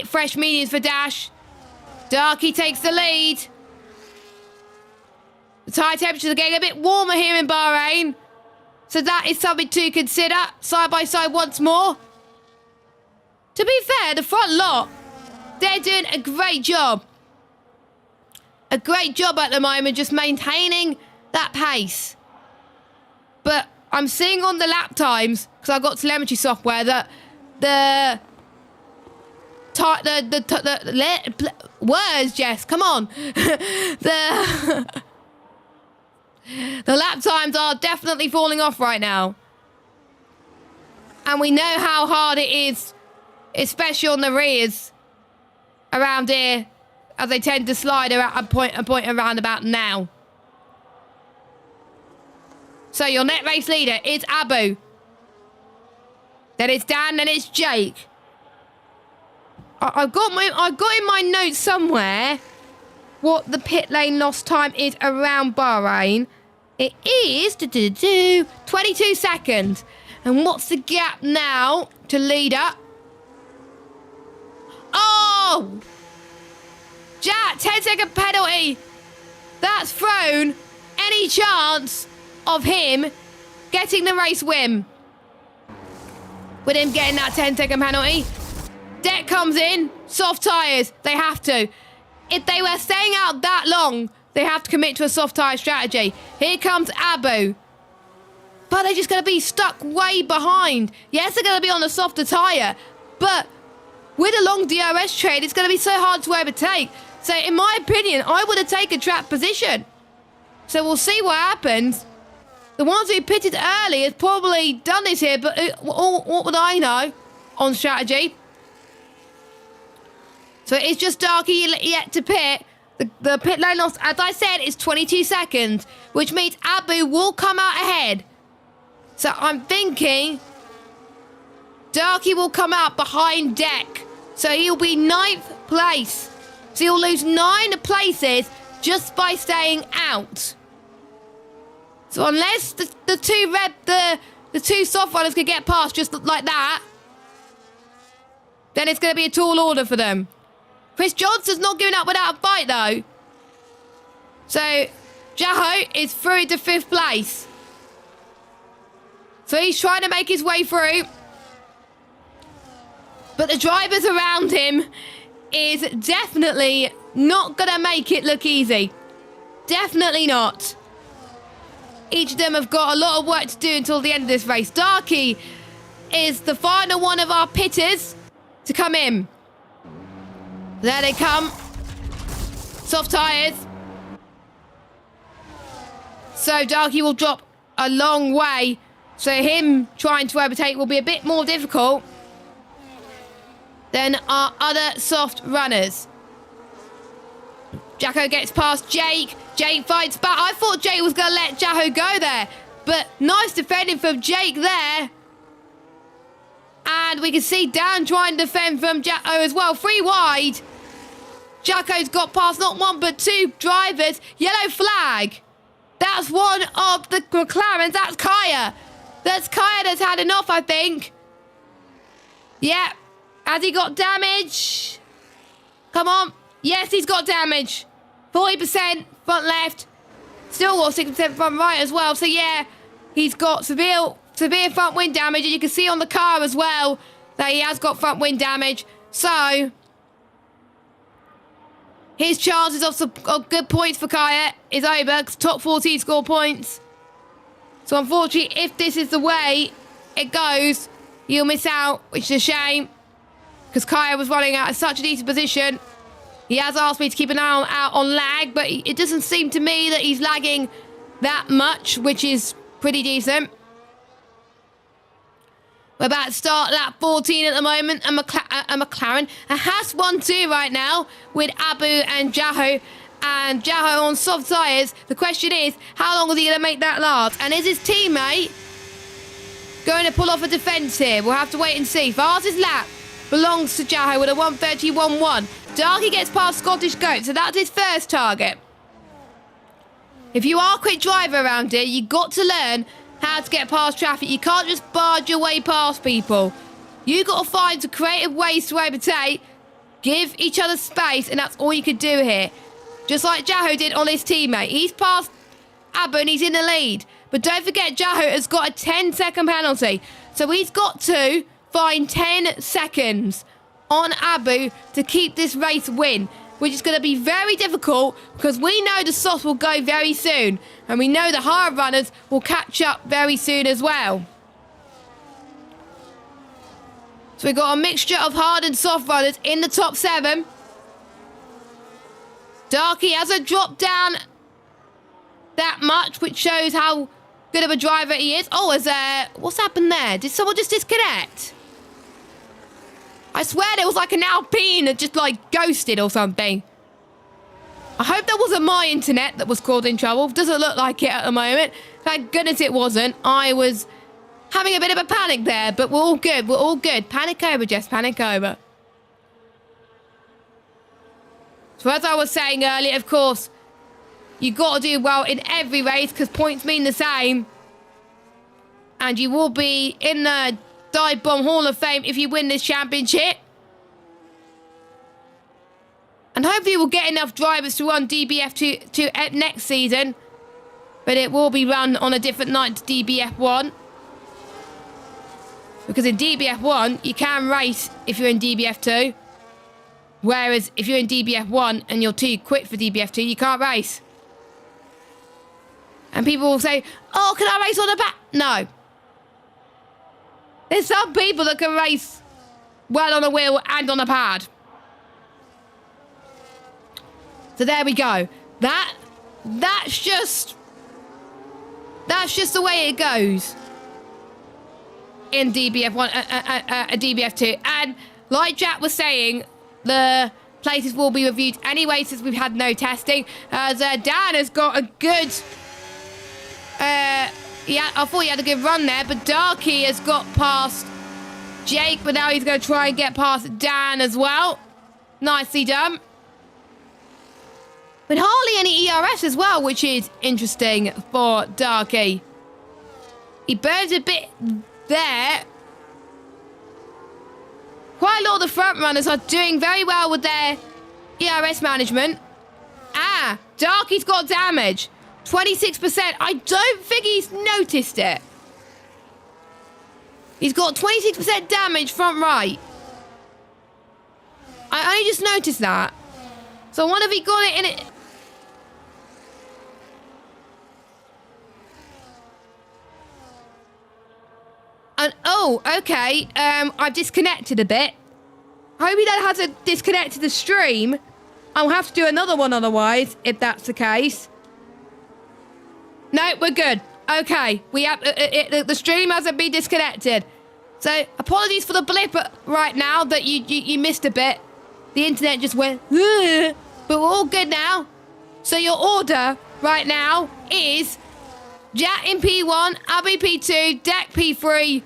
Fresh mediums for Dash. Darky takes the lead. The tyre temperatures are getting a bit warmer here in Bahrain. So that is something to consider. Side by side once more. To be fair, the front lot, they're doing a great job. A great job at the moment, just maintaining that pace. But I'm seeing on the lap times, because I've got telemetry software, that words, Jess, come on. The lap times are definitely falling off right now. And we know how hard it is, especially on the rears around here, as they tend to slide around a point around about now. So your net race leader is Abu. Then it's Dan, then it's Jake. I've got in my notes somewhere what the pit lane loss time is around Bahrain. It is 22 seconds. And what's the gap now to leader? Oh! Jack, 10-second penalty. That's thrown any chance of him getting the race win. With him getting that 10-second penalty. Deck comes in, soft tyres. They have to. If they were staying out that long, they have to commit to a soft tyre strategy. Here comes Abu. But they're just going to be stuck way behind. Yes, they're going to be on a softer tyre. But with a long DRS trade, it's going to be so hard to overtake. So in my opinion, I would have taken track position. So we'll see what happens. The ones who pitted early has probably done this here, but what would I know on strategy? So it's just Darky yet to pit. The pit lane loss, as I said, is 22 seconds, which means Abu will come out ahead. So I'm thinking Darky will come out behind Deck. So he'll be 9th place. So he'll lose 9 places just by staying out. So unless the two soft runners can get past just like that, then it's going to be a tall order for them. Chris Johnson's not giving up without a fight though. So Jaho is through to 5th place. So he's trying to make his way through. But the drivers around him is definitely not going to make it look easy. Definitely not. Each of them have got a lot of work to do until the end of this race. Darky is the final one of our pitters to come in. There they come. Soft tyres. So Darky will drop a long way. So him trying to overtake will be a bit more difficult than our other soft runners. Jacko gets past Jake. Jake fights back. I thought Jake was going to let Jacko go there. But nice defending from Jake there. And we can see Dan trying to defend from Jacko as well. 3 wide. Jacko's got past not 1 but 2 drivers. Yellow flag. That's one of the McLarens. That's Kaya. That's Kaya that's had enough, I think. Yep. Has he got damage? Come on. Yes, he's got damage. 40% front left. Still got 6% front right as well. So, yeah, he's got severe front wing damage. And you can see on the car as well that he has got front wing damage. So, His chances of good points for Kaya is over. Top 14 score points. So unfortunately, if this is the way it goes, you'll miss out, which is a shame. Because Kaya was running out of such a decent position. He has asked me to keep an eye out on lag, but it doesn't seem to me that he's lagging that much, which is pretty decent. We're about to start lap 14 at the moment, and McLaren. A Haas 1-2 right now with Abu and Jaho. And Jaho on soft tyres. The question is, how long is he going to make that last? And is his teammate going to pull off a defence here? We'll have to wait and see. Fastest lap belongs to Jaho with a 1:31.1. Darky gets past Scottish Goat, so that's his first target. If you are a quick driver around here, you've got to learn how to get past traffic. You can't just barge your way past people. You've got to find some creative ways to overtake, give each other space, and that's all you can do here. Just like Jaho did on his teammate. He's passed Abu and he's in the lead. But don't forget, Jaho has got a 10-second penalty. So he's got to find 10 seconds on Abu to keep this race win, which is going to be very difficult because we know the softs will go very soon. And we know the hard runners will catch up very soon as well. So we've got a mixture of hard and soft runners in the top 7. Darky hasn't dropped down that much, which shows how good of a driver he is. Oh, what's happened there? Did someone just disconnect? I swear there was like an Alpine that just like ghosted or something. I hope that wasn't my internet that was causing trouble. Doesn't look like it at the moment. Thank goodness it wasn't. I was having a bit of a panic there, but we're all good. We're all good. Panic over, Jess. Panic over. So as I was saying earlier, of course, you've got to do well in every race because points mean the same. And you will be in the Dive Bomb Hall of Fame if you win this championship. And hopefully we'll get enough drivers to run DBF to next season. But it will be run on a different night to DBF1. Because in DBF1, you can race if you're in DBF2. Whereas if you're in DBF1 and you're too quick for DBF2, you can't race. And people will say, oh, can I race on the back? No. There's some people that can race well on a wheel and on a pad. So there we go. That's just the way it goes in DBF1, DBF2. And like Jack was saying, the places will be reviewed anyway since we've had no testing. As Dan has got a good... I thought he had a good run there, but Darky has got past Jake, but now he's going to try and get past Dan as well. Nicely done. But hardly any ERS as well, which is interesting for Darky. He burns a bit there. Quite a lot of the front runners are doing very well with their ERS management. Darky's got damage. 26%. I don't think he's noticed it. He's got 26% damage front right. I only just noticed that. So I wonder if he got it in it. And oh, okay. I've disconnected a bit. I hope he then hasn't disconnected the stream. I'll have to do another one otherwise, if that's the case. No, we're good. Okay, we have the stream hasn't been disconnected. So apologies for the blip right now that you missed a bit. The internet just went, ugh, but we're all good now. So your order right now is Jack in P1, Abby P2, Deck P3.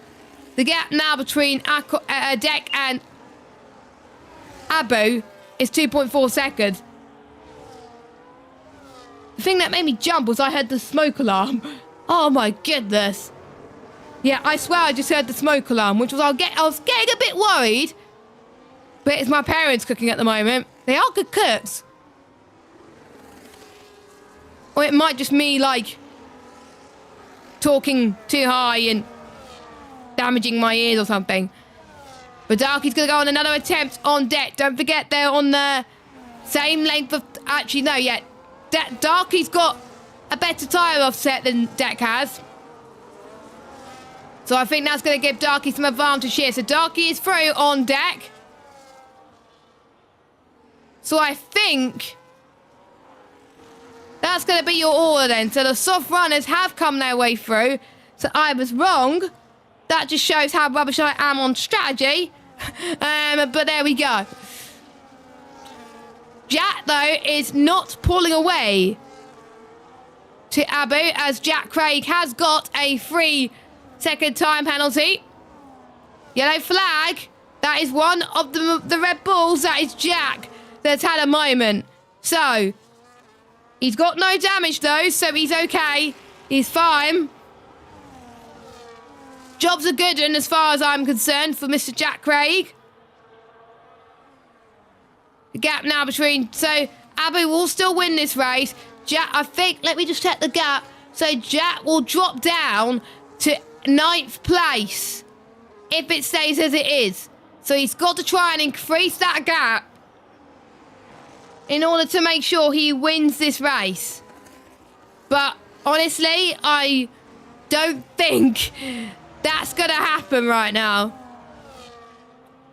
The gap now between Deck and Abu is 2.4 seconds. The thing that made me jump was I heard the smoke alarm. Oh my goodness. Yeah, I swear I just heard the smoke alarm, which was I was getting a bit worried. But it's my parents cooking at the moment. They are good cooks. Or it might just me like talking too high and damaging my ears or something. But Darky's gonna go on another attempt on Deck. Don't forget they're on the Same length of... Actually, no, yeah. Darky's got a better tyre offset than Deck has. So I think that's going to give Darky some advantage here. So Darky is through on Deck. So I think that's going to be your order then. So the soft runners have come their way through. So I was wrong. That just shows how rubbish I am on strategy. But there we go. Jack, though, is not pulling away to Abu, as Jack Craig has got a 3-second time penalty. Yellow flag. That is one of the Red Bulls. That is Jack that's had a moment. So, he's got no damage, though, so he's okay. He's fine. Job's a good one as far as I'm concerned for Mr. Jack Craig. The gap now between... So, Abu will still win this race. Jack, I think... Let me just check the gap. So, Jack will drop down to 9th place if it stays as it is. So, he's got to try and increase that gap in order to make sure he wins this race. But, honestly, I don't think that's going to happen right now.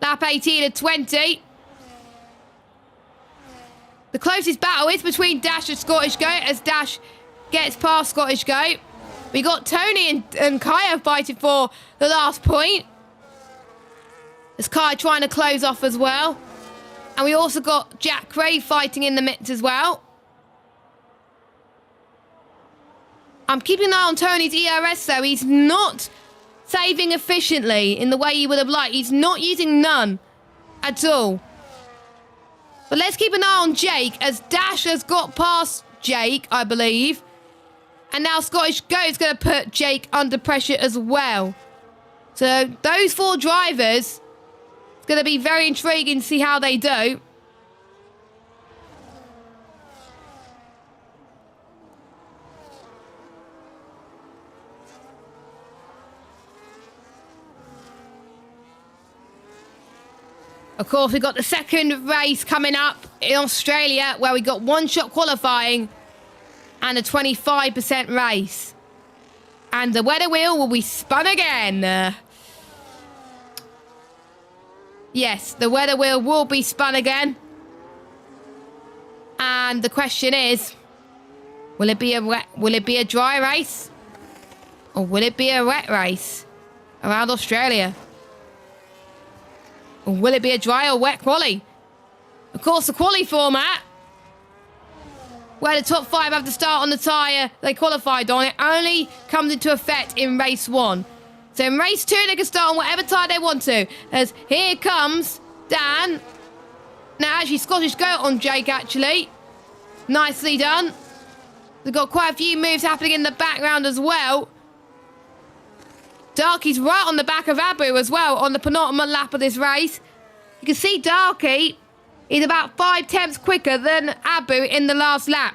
Lap 18 and 20. The closest battle is between Dash and Scottish Goat as Dash gets past Scottish Goat. We got Tony and Kaya fighting for the last point. There's Kaya trying to close off as well. And we also got Jack Craig fighting in the midst as well. I'm keeping an eye on Tony's ERS though. He's not saving efficiently in the way he would have liked. He's not using none at all. But let's keep an eye on Jake, as Dash has got past Jake, I believe. And now Scottish Goat is going to put Jake under pressure as well. So those 4 drivers, it's going to be very intriguing to see how they do. Of course, we've got the second race coming up in Australia, where we got one-shot qualifying and a 25% race. And the weather wheel will be spun again. Yes, the weather wheel will be spun again. And the question is, will it be a dry race? Or will it be a wet race around Australia? Or will it be a dry or wet quali? Of course, the quali format, where the top 5 have to start on the tyre they qualified on, it only comes into effect in race 1. So in race 2, they can start on whatever tyre they want to. As here comes Dan. Now, actually, Scottish Goat on Jake, actually. Nicely done. We've got quite a few moves happening in the background as well. Darky's right on the back of Abu as well on the penultimate lap of this race. You can see Darky is about 5 tenths quicker than Abu in the last lap.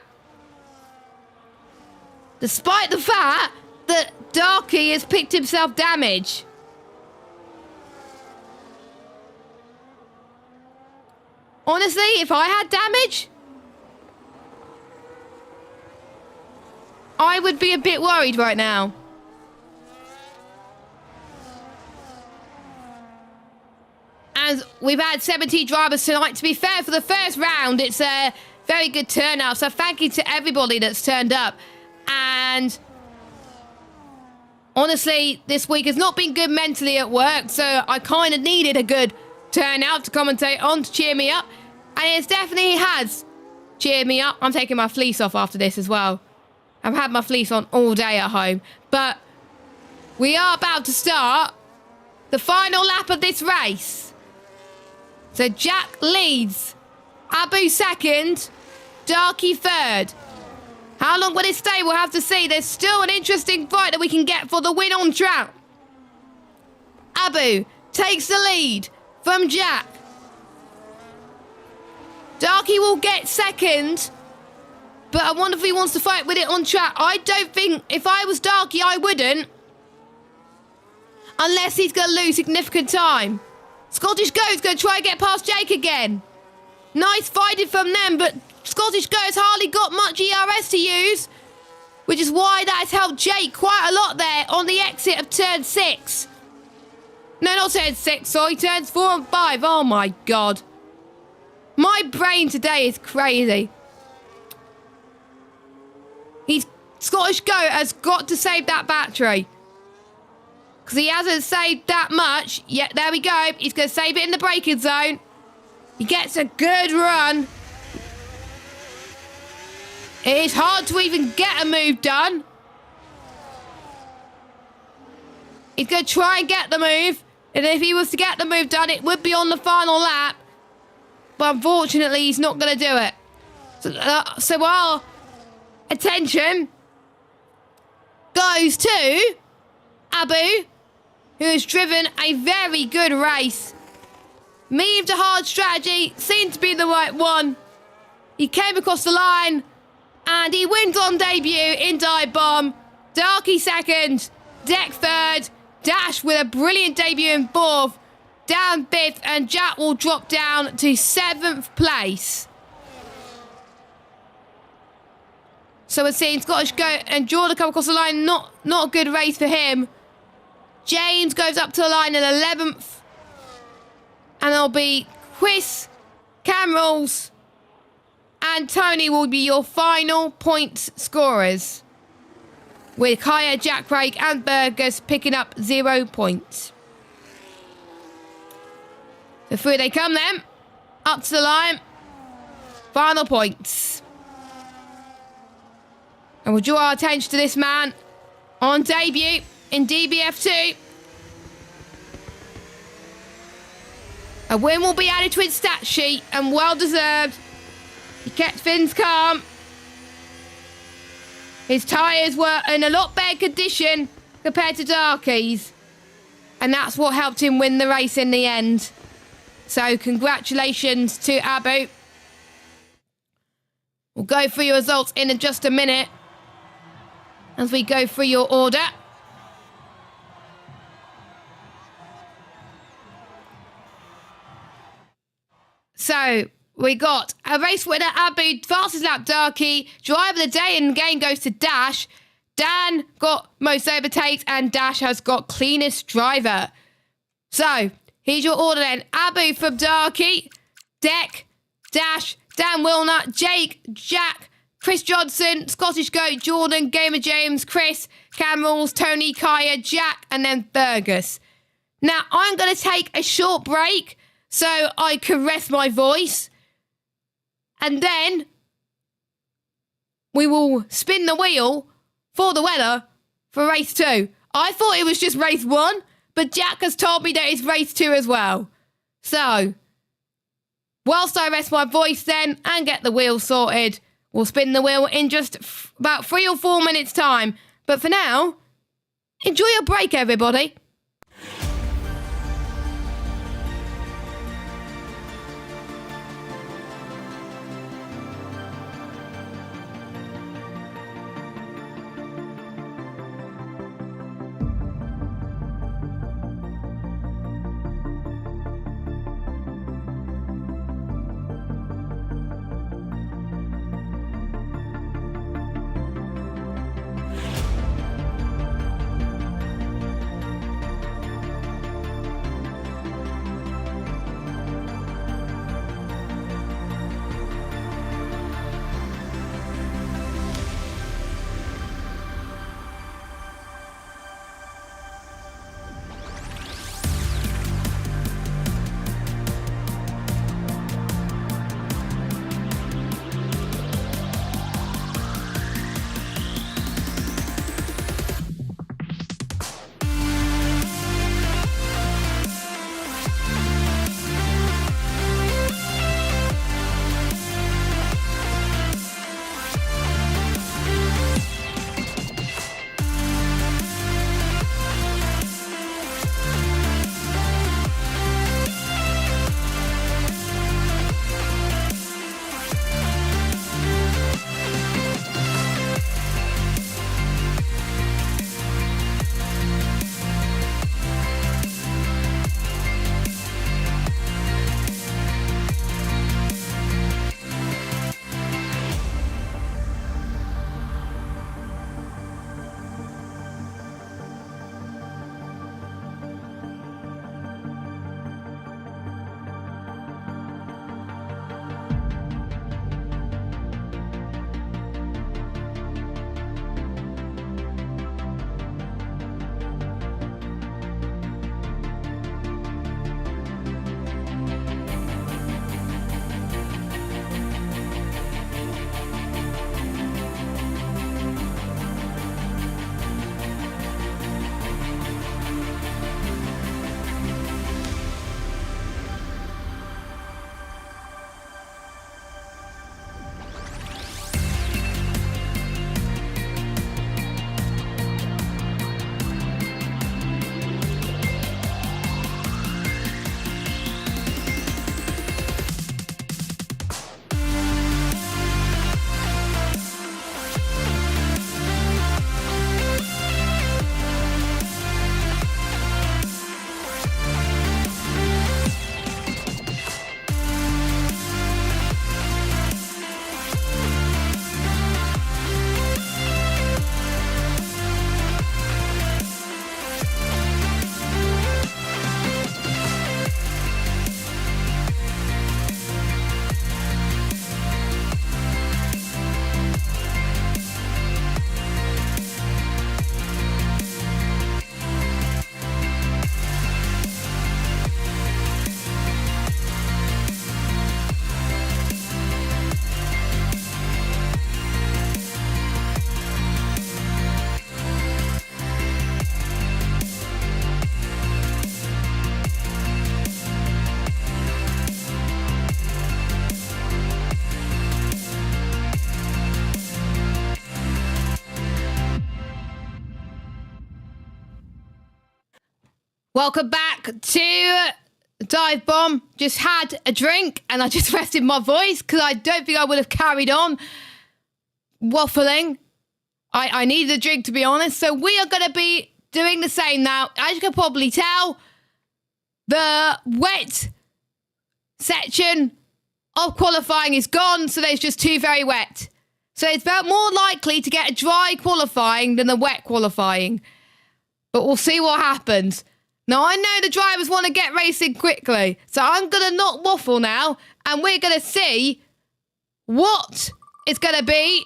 Despite the fact that Darky has picked himself damage. Honestly, if I had damage, I would be a bit worried right now. And we've had 70 drivers tonight. To be fair, for the first round, it's a very good turnout. So thank you to everybody that's turned up. And honestly, this week has not been good mentally at work. So I kind of needed a good turnout to commentate on, to cheer me up. And it definitely has cheered me up. I'm taking my fleece off after this as well. I've had my fleece on all day at home. But we are about to start the final lap of this race. So Jack leads, Abu second, Darky third. How long will it stay? We'll have to see. There's still an interesting fight that we can get for the win on track. Abu takes the lead from Jack. Darky will get second, but I wonder if he wants to fight with it on track. I don't think, if I was Darky, I wouldn't. Unless he's going to lose significant time. Scottish Goat's going to try and get past Jake again. Nice fighting from them, but Scottish Goat's hardly got much ERS to use, which is why that has helped Jake quite a lot there on the exit of turn 6. No, not turn 6, sorry, turns 4 and 5. Oh my God. My brain today is crazy. Scottish Goat has got to save that battery. Because he hasn't saved that much. Yet, there we go. He's going to save it in the braking zone. He gets a good run. It is hard to even get a move done. He's going to try and get the move. And if he was to get the move done, it would be on the final lap. But unfortunately, he's not going to do it. So our attention goes to Abu, who has driven a very good race. Medium to hard strategy seemed to be the right one. He came across the line and he wins on debut in Dive Bomb. Darky second, Deck third, Dash with a brilliant debut in 4th, down 5th, and Jack will drop down to 7th place. So we're seeing Scottish Goat and Jordan come across the line. Not a good race for him. James goes up to the line in 11th. And there'll be Chris, Camrals, and Tony will be your final points scorers, with Kaya, Jack Craig, and Burgess picking up 0 points. So through they come then. Up to the line. Final points. And we'll draw our attention to this man on debut in DBF2. A win will be added to his stat sheet, and well deserved. He kept things calm. His tyres were in a lot better condition compared to Darky's, and that's what helped him win the race in the end. So congratulations to Abu. We'll go through your results in just a minute as we go through your order. So we got a race winner, Abu, fastest lap Darky, driver of the day in the game goes to Dash. Dan got most overtakes and Dash has got cleanest driver. So here's your order then. Abu from Darky, Deck, Dash, Dan Wilnut, Jake, Jack, Chris Johnson, Scottish Goat, Jordan, Gamer James, Chris, Camrals, Tony, Kaya, Jack, and then Fergus. Now, I'm going to take a short break so I can rest my voice. And then we will spin the wheel for the weather for race 2. I thought it was just race 1, but Jack has told me that it's race 2 as well. So, whilst I rest my voice then and get the wheel sorted, we'll spin the wheel in just about 3 or 4 minutes' time. But for now, enjoy your break, everybody. Welcome back to Dive Bomb. Just had a drink and I just rested my voice because I don't think I would have carried on waffling. I needed a drink, to be honest. So we are going to be doing the same now. As you can probably tell, the wet section of qualifying is gone. So there's just two very wet. So it's about more likely to get a dry qualifying than a wet qualifying. But we'll see what happens. Now, I know the drivers want to get racing quickly, so I'm going to not waffle now, and we're going to see what it's going to be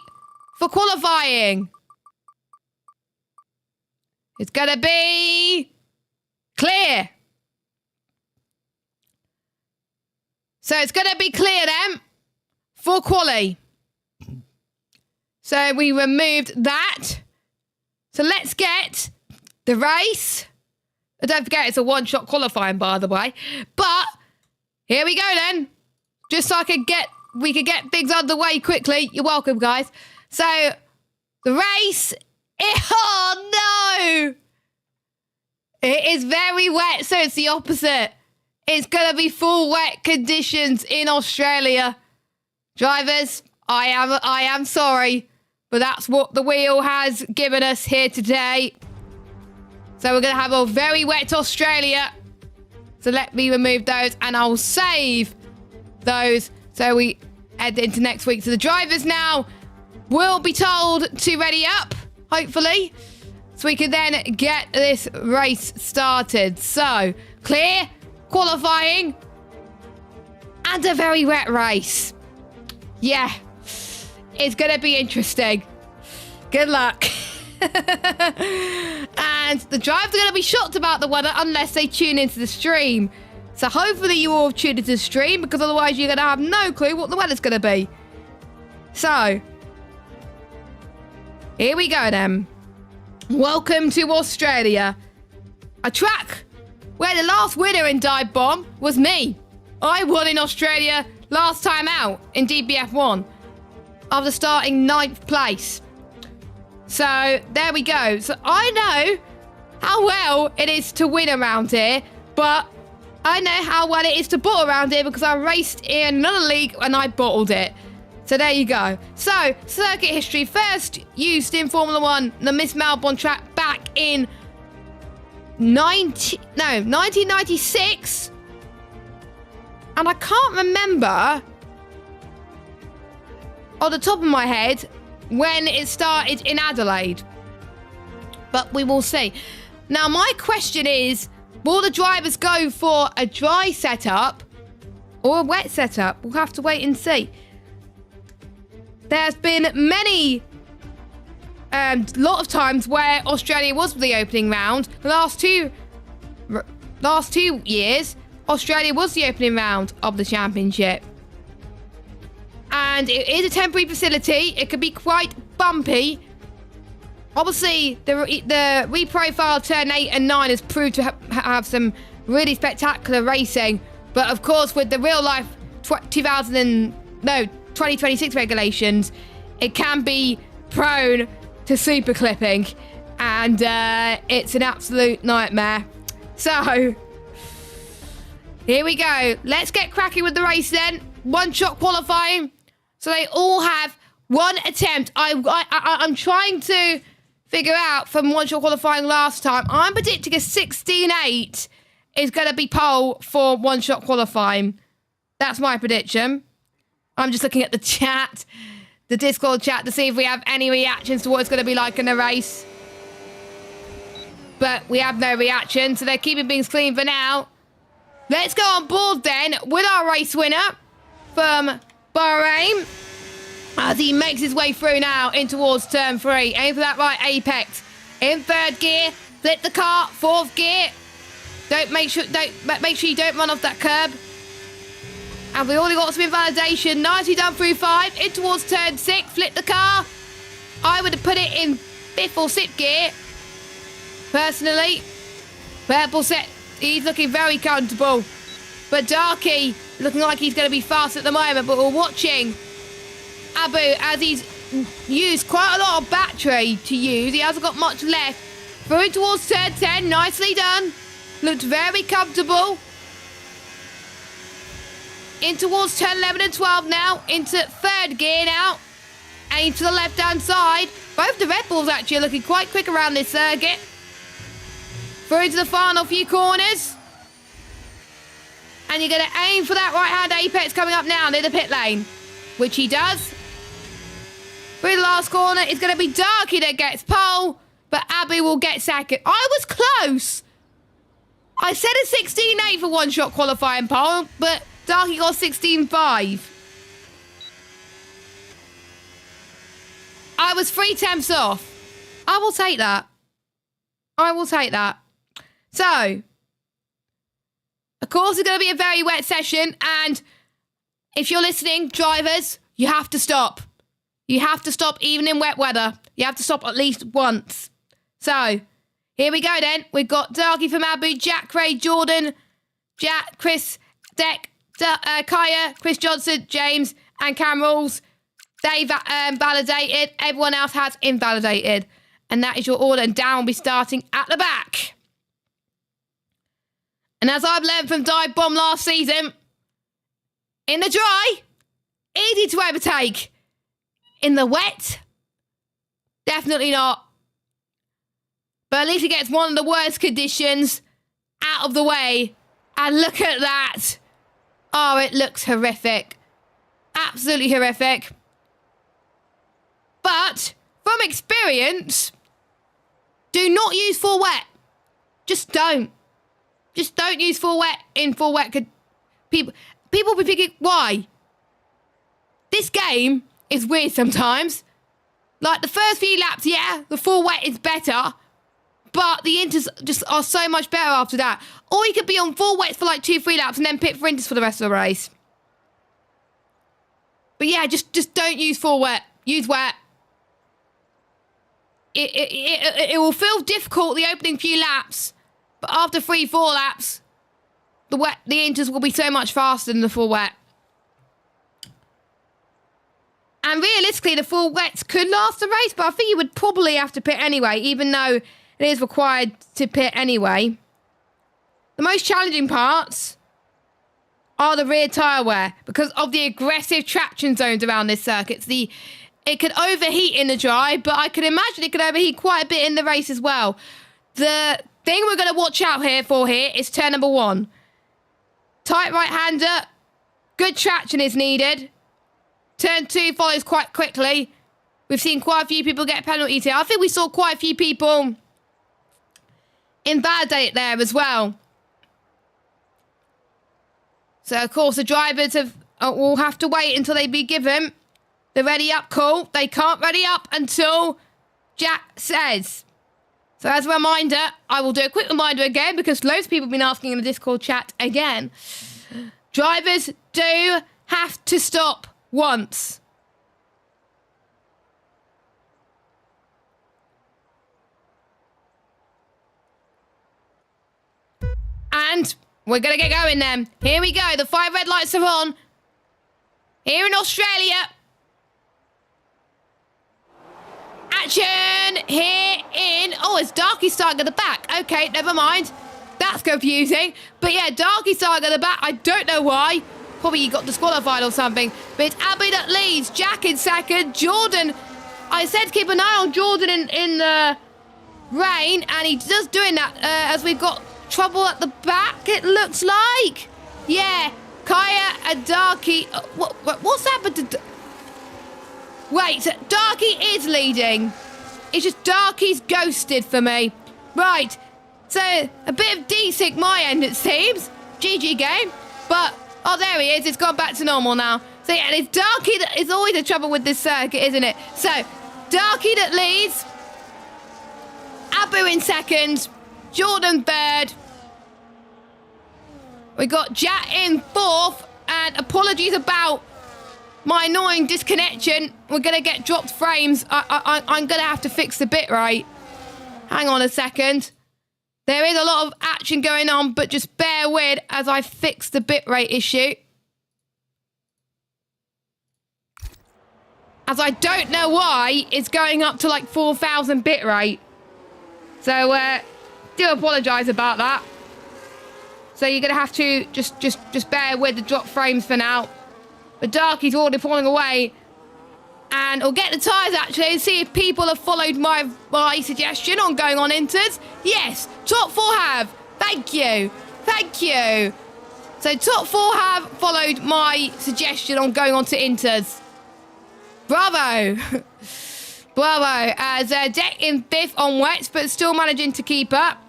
for qualifying. It's going to be clear. So it's going to be clear then for quali. So we removed that. So let's get the race. Don't forget, it's a one-shot qualifying, by the way. But here we go then. Just so we could get things underway quickly. You're welcome, guys. So the race. Oh no! It is very wet, so it's the opposite. It's gonna be full wet conditions in Australia. Drivers, I am sorry, but that's what the wheel has given us here today. So we're going to have a very wet Australia. So let me remove those and I'll save those so we head into next week. So the drivers now will be told to ready up, hopefully, so we can then get this race started. So clear, qualifying, and a very wet race. Yeah, it's going to be interesting. Good luck. And the drivers are going to be shocked about the weather unless they tune into the stream. So hopefully you all have tuned into the stream, because otherwise you're going to have no clue what the weather's going to be. So, here we go then. Welcome to Australia. A track where the last winner in Dive Bomb was me. I won in Australia last time out in DBF1 after starting 9th place. So, there we go. So, I know how well it is to win around here, but I know how well it is to bottle around here because I raced in another league and I bottled it. So, there you go. So, circuit history. First used in Formula 1, the Miss Melbourne track back in 1996. And I can't remember on the top of my head when it started in Adelaide. But we will see. Now, my question is, will the drivers go for a dry setup or a wet setup? We'll have to wait and see. There's been many, lot of times where Australia was the opening round. The last two years, Australia was the opening round of the championship. And it is a temporary facility. It can be quite bumpy. Obviously, the reprofile turn 8 and 9 has proved to have some really spectacular racing. But of course, with the real life 2026 regulations, it can be prone to super clipping. And it's an absolute nightmare. So, here we go. Let's get cracking with the race then. One-shot qualifying. So they all have one attempt. I'm trying to figure out from one-shot qualifying last time. I'm predicting a 16.8 is going to be pole for one-shot qualifying. That's my prediction. I'm just looking at the chat, the Discord chat, to see if we have any reactions to what it's going to be like in the race. But we have no reaction, so they're keeping things clean for now. Let's go on board then with our race winner from Bahrain, as he makes his way through now in towards turn 3. Aim for that right apex. In third gear, flip the car, fourth gear. Make sure you don't run off that curb. And we already got some invalidation. Nicely done through 5. In towards turn 6, flip the car. I would have put it in 5th or 6th gear. Personally. Purple set. He's looking very comfortable. But Darky looking like he's going to be fast at the moment. But we're watching Abu as he's used quite a lot of battery to use. He hasn't got much left. Through towards turn 10. Nicely done. Looked very comfortable. In towards turn 11 and 12 now. Into third gear now. And into the left-hand side. Both the Red Bulls actually are looking quite quick around this circuit. Through to the final few corners. And you're going to aim for that right-hand apex coming up now near the pit lane. Which he does. Through the last corner, it's going to be Darky that gets pole. But Abby will get second. I was close. I said a 16.8 for one-shot qualifying pole. But Darky got 16.5. I was 3/10 off. I will take that. I will take that. So, of course, it's going to be a very wet session. And if you're listening, drivers, you have to stop. You have to stop even in wet weather. You have to stop at least once. So, here we go then. We've got Darky from Abu, Jack, Ray, Jordan, Jack, Chris, Deck, Kaya, Chris Johnson, James, and Cam Rules. They validated. Everyone else has invalidated. And that is your order. And down will be starting at the back. And as I've learned from Dive Bomb last season, in the dry, easy to overtake. In the wet, definitely not. But at least he gets one of the worst conditions out of the way. And look at that. Oh, it looks horrific. Absolutely horrific. But from experience, do not use full wet. Just don't. Just don't use full wet in full wet. People will be thinking, why? This game is weird sometimes. Like the first few laps, yeah, the full wet is better. But the inters just are so much better after that. Or you could be on full wets for like 2-3 laps and then pit for inters for the rest of the race. But yeah, just don't use full wet. Use wet. It will feel difficult the opening few laps. But after 3-4 laps, the inters will be so much faster than the full wet. And realistically, the full wets could last the race, but I think you would probably have to pit anyway, even though it is required to pit anyway. The most challenging parts are the rear tyre wear because of the aggressive traction zones around this circuit. It could overheat in the dry, but I could imagine it could overheat quite a bit in the race as well. The thing we're going to watch out for here is turn number 1. Tight right-hander. Good traction is needed. Turn 2 follows quite quickly. We've seen quite a few people get penalties here. I think we saw quite a few people invalidate there as well. So, of course, the drivers will have to wait until they be given the ready up call. They can't ready up until Jack says. So as a reminder, I will do a quick reminder again because loads of people have been asking in the Discord chat again. Drivers do have to stop once. And we're going to get going then. Here we go. The 5 red lights are on. Here in Australia. Action here in... Oh, it's Darky starting at the back. Okay, never mind. That's confusing. But yeah, Darky starting at the back. I don't know why. Probably he got disqualified or something. But it's Abby that leads. Jack in second. Jordan. I said keep an eye on Jordan in the rain. And he's just doing that as we've got trouble at the back, it looks like. Yeah, Kaya and Darky. What's happened to... Wait, so Darky is leading. It's just Darky's ghosted for me. Right, so a bit of desync my end, it seems. GG game. But, oh, there he is. It's gone back to normal now. So, yeah, and it's Darky that is always the trouble with this circuit, isn't it? So, Darky that leads. Abu in second. Jordan third. We got Jack in fourth. And apologies about my annoying disconnection. We're going to get dropped frames. I'm going to have to fix the bit rate. Hang on a second. There is a lot of action going on, but just bear with as I fix the bit rate issue. As I don't know why it's going up to like 4,000 bit rate. So, do apologise about that. So you're going to have to just bear with the drop frames for now. But Darky's already falling away. And we'll get the tyres, actually, and see if people have followed my suggestion on going on inters. Yes, top 4 have. Thank you. Thank you. So top 4 have followed my suggestion on going on to inters. Bravo. Bravo. As Deck in 5th on wets, but still managing to keep up.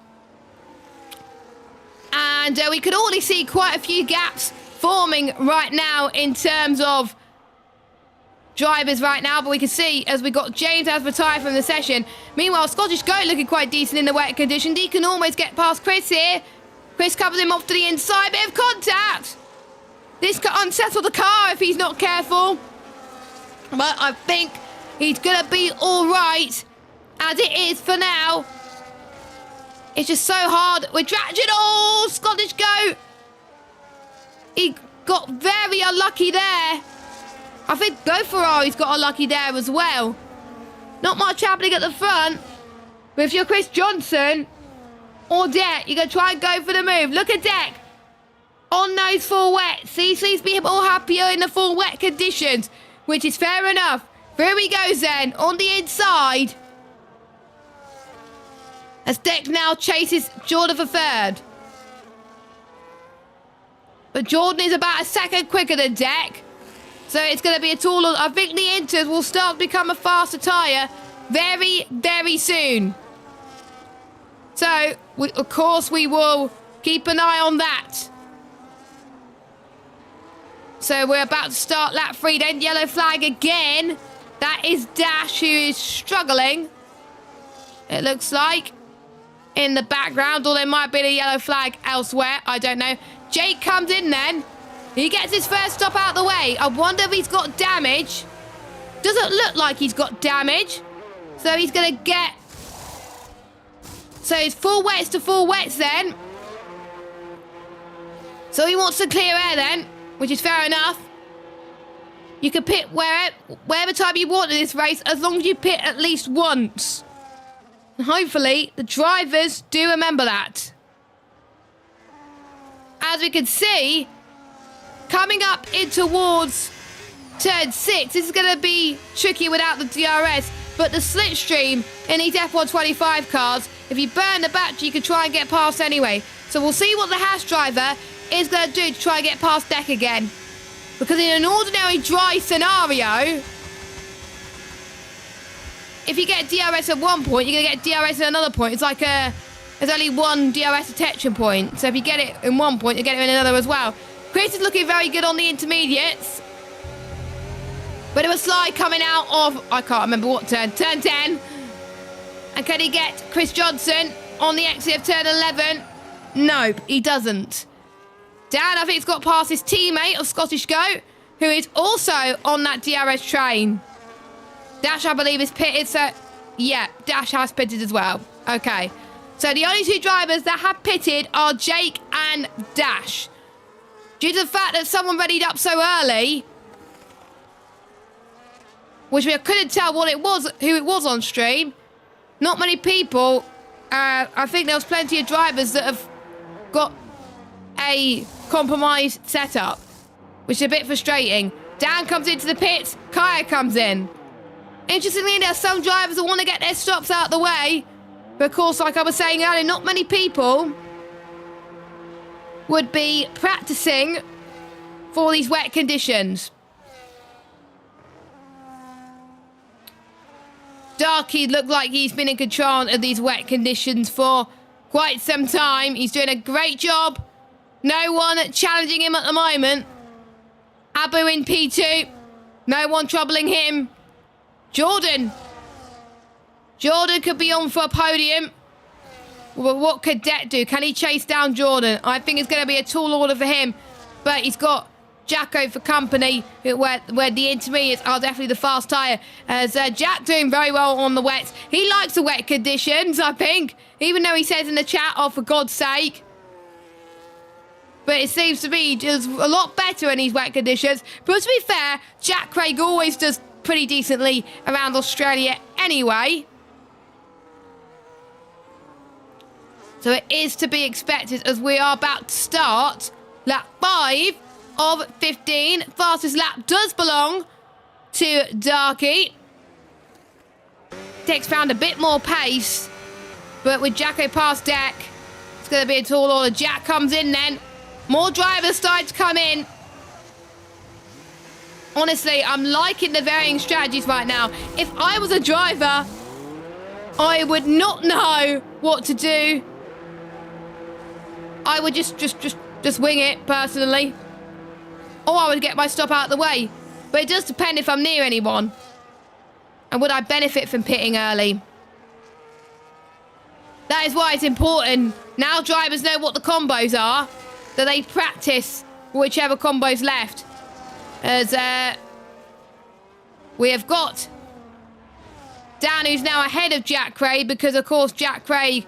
And we can already see quite a few gaps forming right now in terms of drivers right now. But we can see as we got James has retired from the session. Meanwhile, Scottish Goat looking quite decent in the wet conditions. He can almost get past Chris here. Chris covers him off to the inside. Bit of contact. This could unsettle the car if he's not careful. But I think he's going to be all right as it is for now. It's just so hard with traction. Oh, Scottish Goat. He got very unlucky there. I think Go Ferrari's got unlucky there as well. Not much happening at the front. But if you're Chris Johnson or Deck, you're going to try and go for the move. Look at Deck. On those full wets. He seems to be more happier in the full wet conditions, which is fair enough. Here he goes then, on the inside. As Deck now chases Jordan for 3rd. But Jordan is about a second quicker than Deck. So it's going to be a tall... I think the inters will start to become a faster tyre very, very soon. So, of course, we will keep an eye on that. So we're about to start lap 3 then. Yellow flag again. That is Dash, who is struggling. It looks like. In the background. Or there might be a yellow flag elsewhere. I don't know. Jake comes in then. He gets his first stop out of the way. I wonder if he's got damage. Doesn't look like he's got damage. So he's going to get... So it's full wets to full wets then. So he wants to clear air then, which is fair enough. You can pit wherever time you want in this race, as long as you pit at least once. And hopefully, the drivers do remember that. As we can see, coming up in towards turn 6, this is going to be tricky without the DRS, but the slipstream in these F125 cars, if you burn the battery, you can try and get past anyway. So we'll see what the Haas driver is going to do to try and get past Deck again. Because in an ordinary dry scenario, if you get DRS at one point, you're going to get DRS at another point. It's like there's only one DRS detection point. So if you get it in one point, you get it in another as well. Chris is looking very good on the intermediates. But it was slide coming out of, I can't remember what turn 10. And can he get Chris Johnson on the exit of turn 11? Nope, he doesn't. Dan, I think, has got past his teammate of Scottish Goat, who is also on that DRS train. Dash, I believe, is pitted, so... Yeah, Dash has pitted as well. Okay. So the only 2 drivers that have pitted are Jake and Dash. Due to the fact that someone readied up so early, which we couldn't tell what it was, who it was on stream, not many people... I think there was plenty of drivers that have got a compromised setup, which is a bit frustrating. Dan comes into the pits, Kaya comes in. Interestingly, there are some drivers that want to get their stops out of the way, but of course, like I was saying earlier, not many people would be practicing for these wet conditions. Darky looked like he's been in control of these wet conditions for quite some time. He's doing a great job. No one challenging him at the moment. Abu in P2. No one troubling him. Jordan. Jordan could be on for a podium. But what could Det do? Can he chase down Jordan? I think it's going to be a tall order for him. But he's got Jacko for company, where the intermediates are definitely the fast tyre. As Jack doing very well on the wets. He likes the wet conditions, I think. Even though he says in the chat, oh, for God's sake. But it seems to be just a lot better in these wet conditions. But to be fair, Jack Craig always does pretty decently around Australia anyway. So it is to be expected as we are about to start lap 5 of 15. Fastest lap does belong to Darky. Tex found a bit more pace, but with Jacko past deck, it's going to be a tall order. Jack comes in then. More drivers start to come in. Honestly, I'm liking the varying strategies right now. If I was a driver, I would not know what to do. I would just wing it, personally. Or I would get my stop out of the way. But it does depend if I'm near anyone. And would I benefit from pitting early? That is why it's important. Now drivers know what the combos are, that they practice whichever combo's left. As we have got Dan, who's now ahead of Jack Craig, because of course Jack Craig...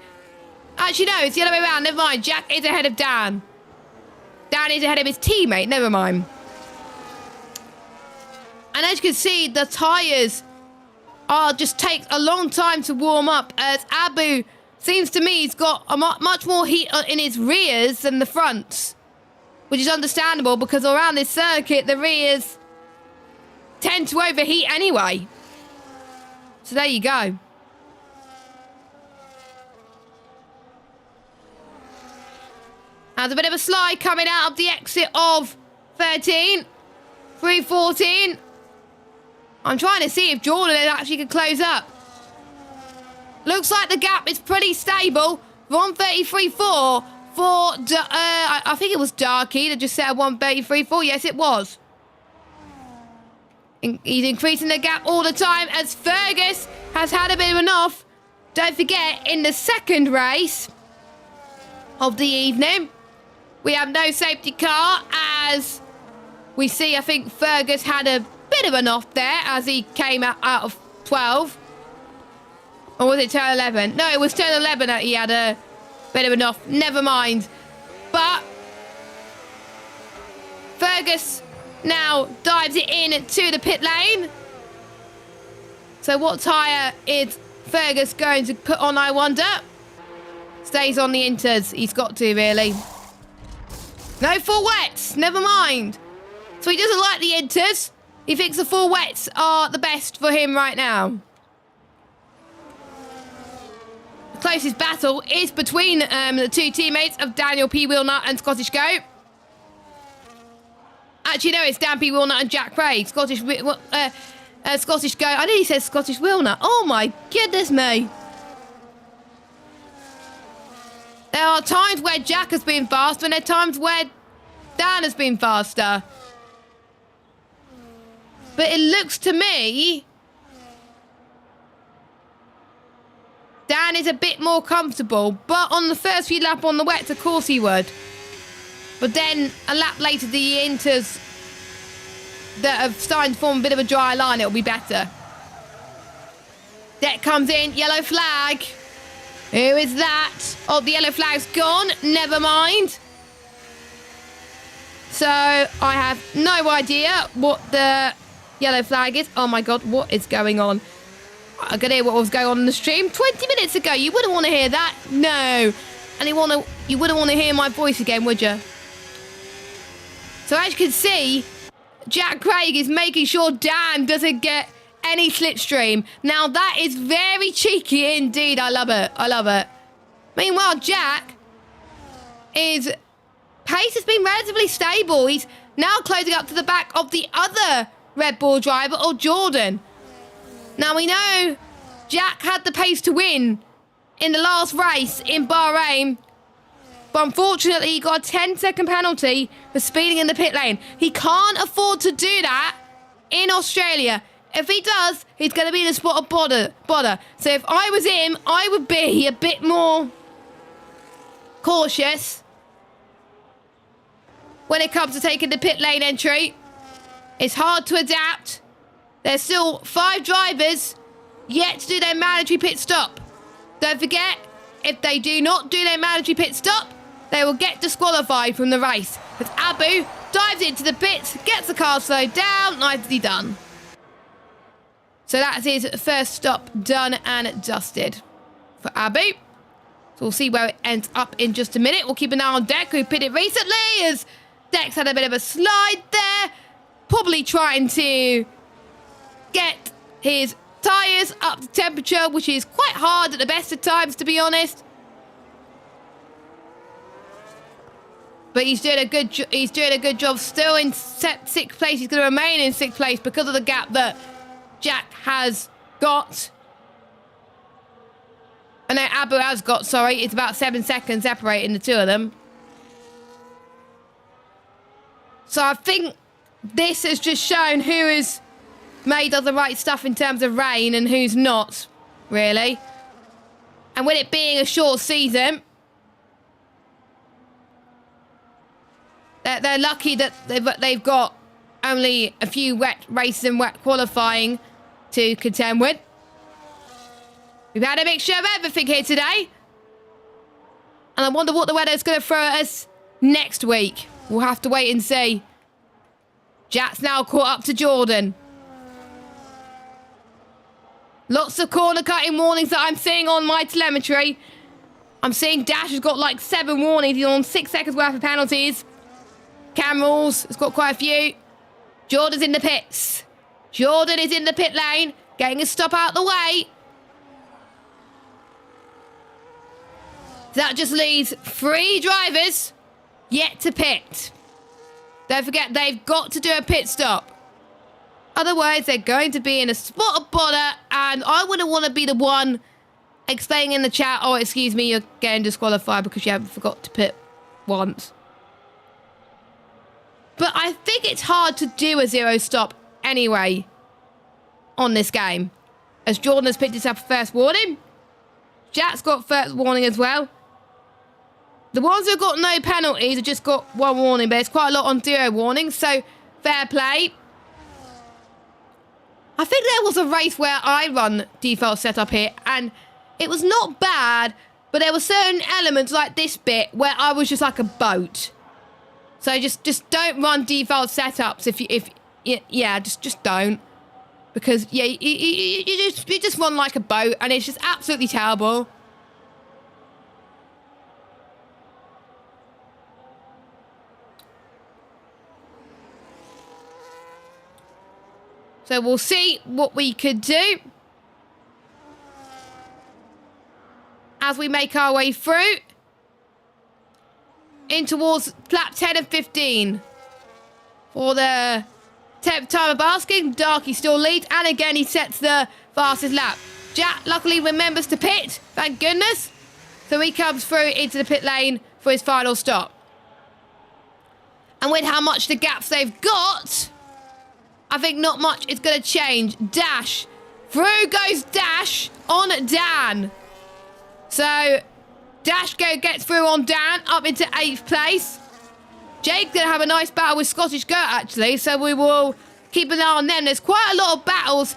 Actually, no, it's the other way around. Never mind. Jack is ahead of Dan. Dan is ahead of his teammate. Never mind. And as you can see, the tyres just take a long time to warm up, as Abu seems to me he's got much more heat in his rears than the fronts, which is understandable because around this circuit, the rears tend to overheat anyway. So there you go. There's a bit of a slide coming out of the exit of 13. 3:14. I'm trying to see if Jordan actually can close up. Looks like the gap is pretty stable. 1:33.4 for, I think it was Darky that just set a 1:33.4. Yes, it was. He's increasing the gap all the time as Fergus has had a bit of an off. Don't forget, in the second race of the evening, we have no safety car as we see, I think Fergus had a bit of an off there as he came out of 12. Or was it turn 11? No, it was turn 11 that he had a bit of an off. Never mind. But Fergus now dives it in to the pit lane. So what tyre is Fergus going to put on, I wonder? Stays on the inters. He's got to, really. No full wets. Never mind. So he doesn't like the inters. He thinks the full wets are the best for him right now. The closest battle is between the two teammates of Daniel P. Wilnut and Scottish Goat. Actually, no, it's Dan P. Wilnut and Jack Craig. Scottish Goat. I think he said Scottish Wilnut. Oh, my goodness me. There are times where Jack has been faster and there are times where Dan has been faster. But it looks to me Dan is a bit more comfortable. But on the first few laps on the wets, of course he would. But then a lap later, the inters that have started to form a bit of a dry line, it'll be better. Deck comes in, yellow flag. Who is that? Oh, the yellow flag's gone. Never mind. So I have no idea what the yellow flag is. Oh my God, what is going on? I could hear what was going on in the stream 20 minutes ago. You wouldn't want to hear that. No. And you wouldn't want to hear my voice again, would you? So as you can see, Jack Craig is making sure Dan doesn't get any slipstream. Now that is very cheeky indeed. I love it. I love it. Meanwhile, Jack is... pace has been relatively stable. He's now closing up to the back of the other Red Bull driver, or Jordan. Now we know Jack had the pace to win in the last race in Bahrain. But unfortunately, he got a 10-second penalty for speeding in the pit lane. He can't afford to do that in Australia. If he does, he's going to be in a spot of bother. So if I was him, I would be a bit more cautious when it comes to taking the pit lane entry. It's hard to adapt. There's still 5 drivers yet to do their mandatory pit stop. Don't forget, if they do not do their mandatory pit stop, they will get disqualified from the race. As Abu dives into the pits, gets the car slowed down, nicely done. So that's his first stop done and dusted for Abu. So we'll see where it ends up in just a minute. We'll keep an eye on Deck, who pitted recently, as Deck's had a bit of a slide there. Probably trying to get his tyres up to temperature, which is quite hard at the best of times, to be honest. But he's doing a good job. Still in sixth place. He's going to remain in sixth place because of the gap that Jack has got. And no, Abu has got, sorry. It's about 7 seconds separating the two of them. So I think this has just shown who is made of the right stuff in terms of rain and who's not, really. And with it being a short season, they're lucky that they've got only a few wet races and wet qualifying to contend with. We've had a mixture of everything here today. And I wonder what the weather's going to throw at us next week. We'll have to wait and see. Jack's now caught up to Jordan. Lots of corner cutting warnings that I'm seeing on my telemetry. I'm seeing Dash has got like 7 warnings. He's on 6 seconds worth of penalties. Camels has got quite a few. Jordan's in the pits. Jordan is in the pit lane, getting a stop out the way. That just leaves 3 drivers yet to pit. Don't forget, they've got to do a pit stop. Otherwise, they're going to be in a spot of bother, and I wouldn't want to be the one explaining in the chat, oh, excuse me, you're getting disqualified because you haven't forgot to pit once. But I think it's hard to do a 0 stop anyway on this game, as Jordan has picked up a first warning. Jack's got first warning as well. The ones who've got no penalties have just got 1 warning, but it's quite a lot on 0 warnings, so fair play. I think there was a race where I run default setup here, and it was not bad, but there were certain elements like this bit where I was just like a boat. So just don't run default setups just don't, because yeah, you just run like a boat, and it's just absolutely terrible. So we'll see what we could do as we make our way through in towards lap 10 and 15. For the 10th time of asking, Darky still leads, and again he sets the fastest lap. Jack luckily remembers to pit, thank goodness. So he comes through into the pit lane for his final stop. And with how much the gaps they've got, I think not much is going to change. Dash. Through goes Dash on Dan. So Dash gets through on Dan, up into 8th place. Jake's going to have a nice battle with Scottish Goat, actually, so we will keep an eye on them. There's quite a lot of battles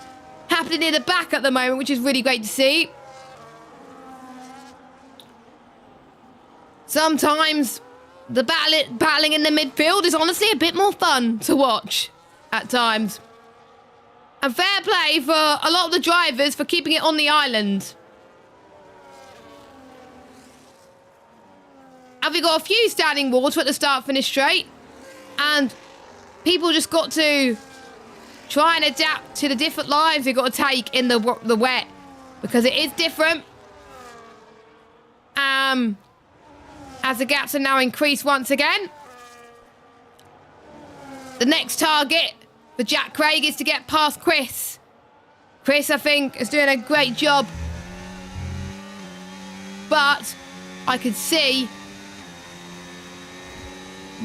happening in the back at the moment, which is really great to see. Sometimes the battling in the midfield is honestly a bit more fun to watch at times. And fair play for a lot of the drivers for keeping it on the island. And we got a few standing water at the start finish straight, and people just got to try and adapt to the different lives they've got to take in the wet, because it is different. As the gaps are now increased once again. The next target for Jack Craig is to get past Chris. Chris, I think, is doing a great job. But I could see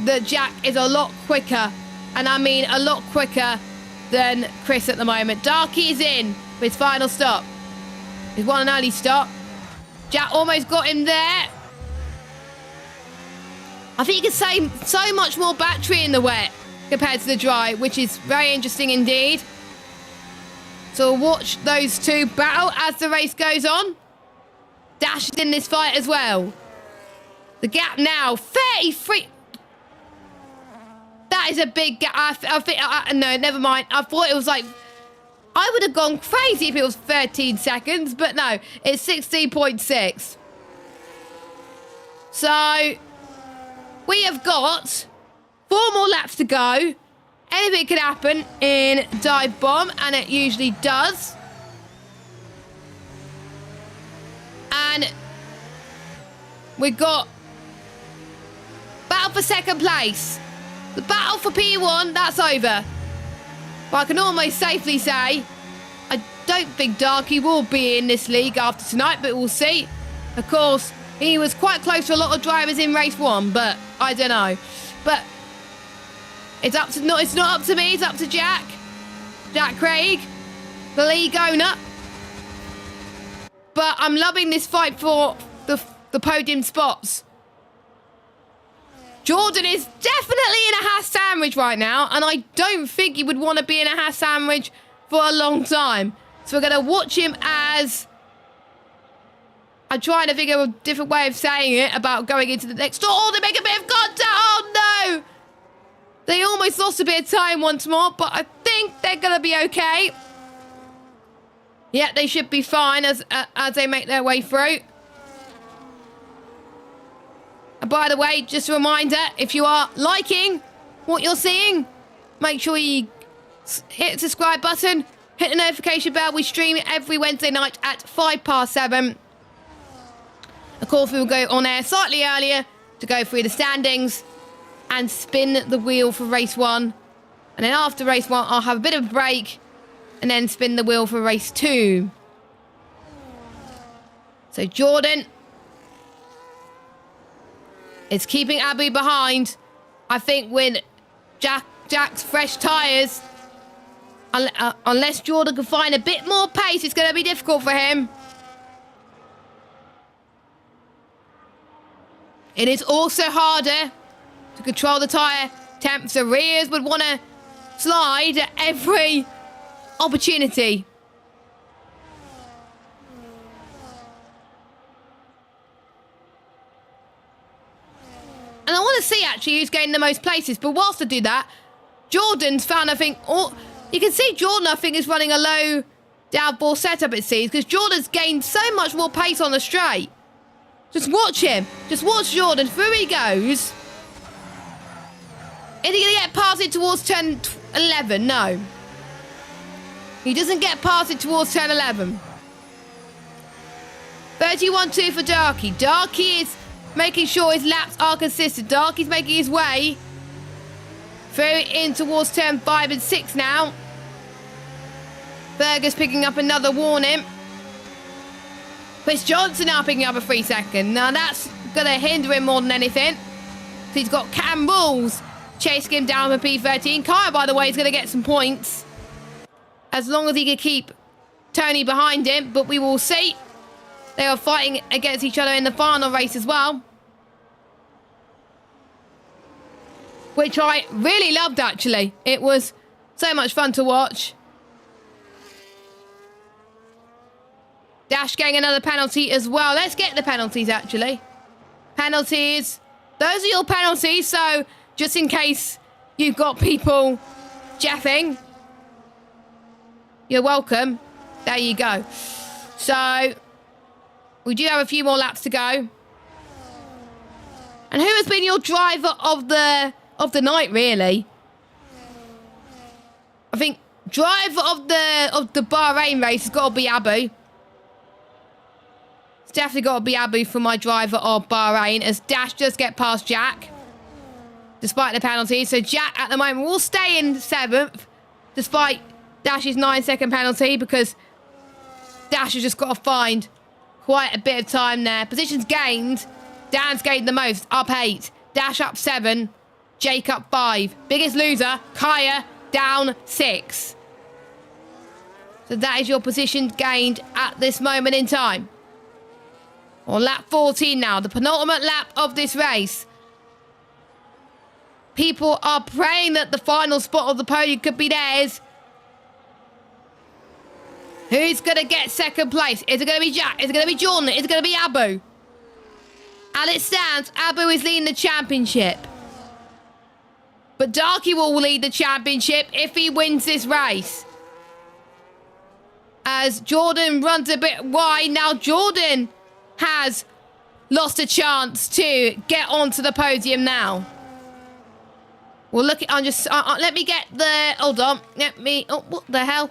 that Jack is a lot quicker. And I mean a lot quicker than Chris at the moment. Darky is in for his final stop. His one and only stop. Jack almost got him there. I think you can save so much more battery in the wet compared to the dry, which is very interesting indeed. So we'll watch those two battle as the race goes on. Dash is in this fight as well. The gap now, 33. That is a big gap. I think, no, never mind. I thought it was like, I would have gone crazy if it was 13 seconds, but no, it's 16.6. So we have got 4 more laps to go. Anything could happen in Dive Bomb, and it usually does. And we've got battle for second place. The battle for P1, that's over. But I can almost safely say, I don't think Darky will be in this league after tonight, but we'll see. Of course, he was quite close to a lot of drivers in race 1, but I don't know. But it's not up to me, it's up to Jack Craig, the league owner. But I'm loving this fight for the podium spots. Jordan is definitely in a Haas sandwich right now, and I don't think he would want to be in a Haas sandwich for a long time. So we're going to watch him as... I'm trying to think of a different way of saying it about going into the next door. Oh, they make a bit of contact. Oh, no. They almost lost a bit of time once more, but I think they're going to be okay. Yeah, they should be fine as they make their way through. And by the way, just a reminder, if you are liking what you're seeing, make sure you hit the subscribe button, hit the notification bell. We stream every Wednesday night at 7:05. Of course, we will go on air slightly earlier to go through the standings and spin the wheel for race 1. And then after race 1, I'll have a bit of a break and then spin the wheel for race 2. So Jordan is keeping Abu behind. I think with Jack's fresh tyres, unless Jordan can find a bit more pace, it's going to be difficult for him. It is also harder to control the tyre temps. The rears would want to slide at every opportunity. And I want to see actually who's getting the most places. But whilst I do that, Jordan's found, I think, you can see Jordan, I think, is running a low downforce setup, it seems, because Jordan's gained so much more pace on the straight. Just watch him. Just watch Jordan. Through he goes. Is he going to get past it towards turn 11? No. He doesn't get past it towards turn 11. 31.2 for Darky. Darky is making sure his laps are consistent. Darky's making his way through in towards turn 5 and 6 now. Fergus picking up another warning. Chris Johnson now picking up a 3 second. Now that's going to hinder him more than anything. So he's got Cam Bulls chasing him down for P13. Kaya, by the way, is going to get some points. As long as he can keep Tony behind him. But we will see. They are fighting against each other in the final race as well. Which I really loved, actually. It was so much fun to watch. Dash getting another penalty as well. Let's get the penalties, actually. Penalties. Those are your penalties. So, just in case you've got people jeffing, you're welcome. There you go. So, we do have a few more laps to go. And who has been your driver of the night, really? I think driver of the Bahrain race has got to be Abu. Definitely got to be Abu for my driver of Bahrain, as Dash does get past Jack despite the penalty. So Jack at the moment will stay in 7th despite Dash's 9-second penalty, because Dash has just got to find quite a bit of time there. Positions gained. Dan's gained the most, up 8. Dash up 7. Jake up 5. Biggest loser, Kaya, down 6. So that is your position gained at this moment in time. On lap 14 now, the penultimate lap of this race. People are praying that the final spot of the podium could be theirs. Who's going to get second place? Is it going to be Jack? Is it going to be Jordan? Is it going to be Abu? As it stands, Abu is leading the championship. But Darky will lead the championship if he wins this race. As Jordan runs a bit wide. Now Jordan has lost a chance to get onto the podium now. Well, look, I'm just, let me get the, hold on, oh, what the hell?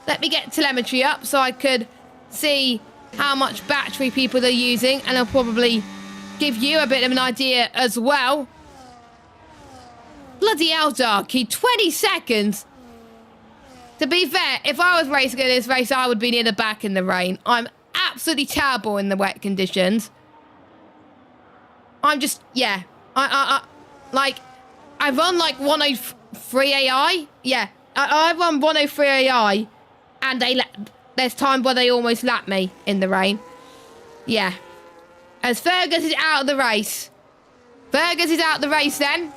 Let me get telemetry up so I could see how much battery people are using, and I'll probably give you a bit of an idea as well. Bloody hell, Darky, 20 seconds. To be fair, if I was racing in this race, I would be near the back in the rain. I'm absolutely terrible in the wet conditions. I'm just, yeah. I run like 103 AI. Yeah, I run 103 AI, and there's time where they almost lap me in the rain. Yeah. As Fergus is out of the race. Fergus is out of the race then.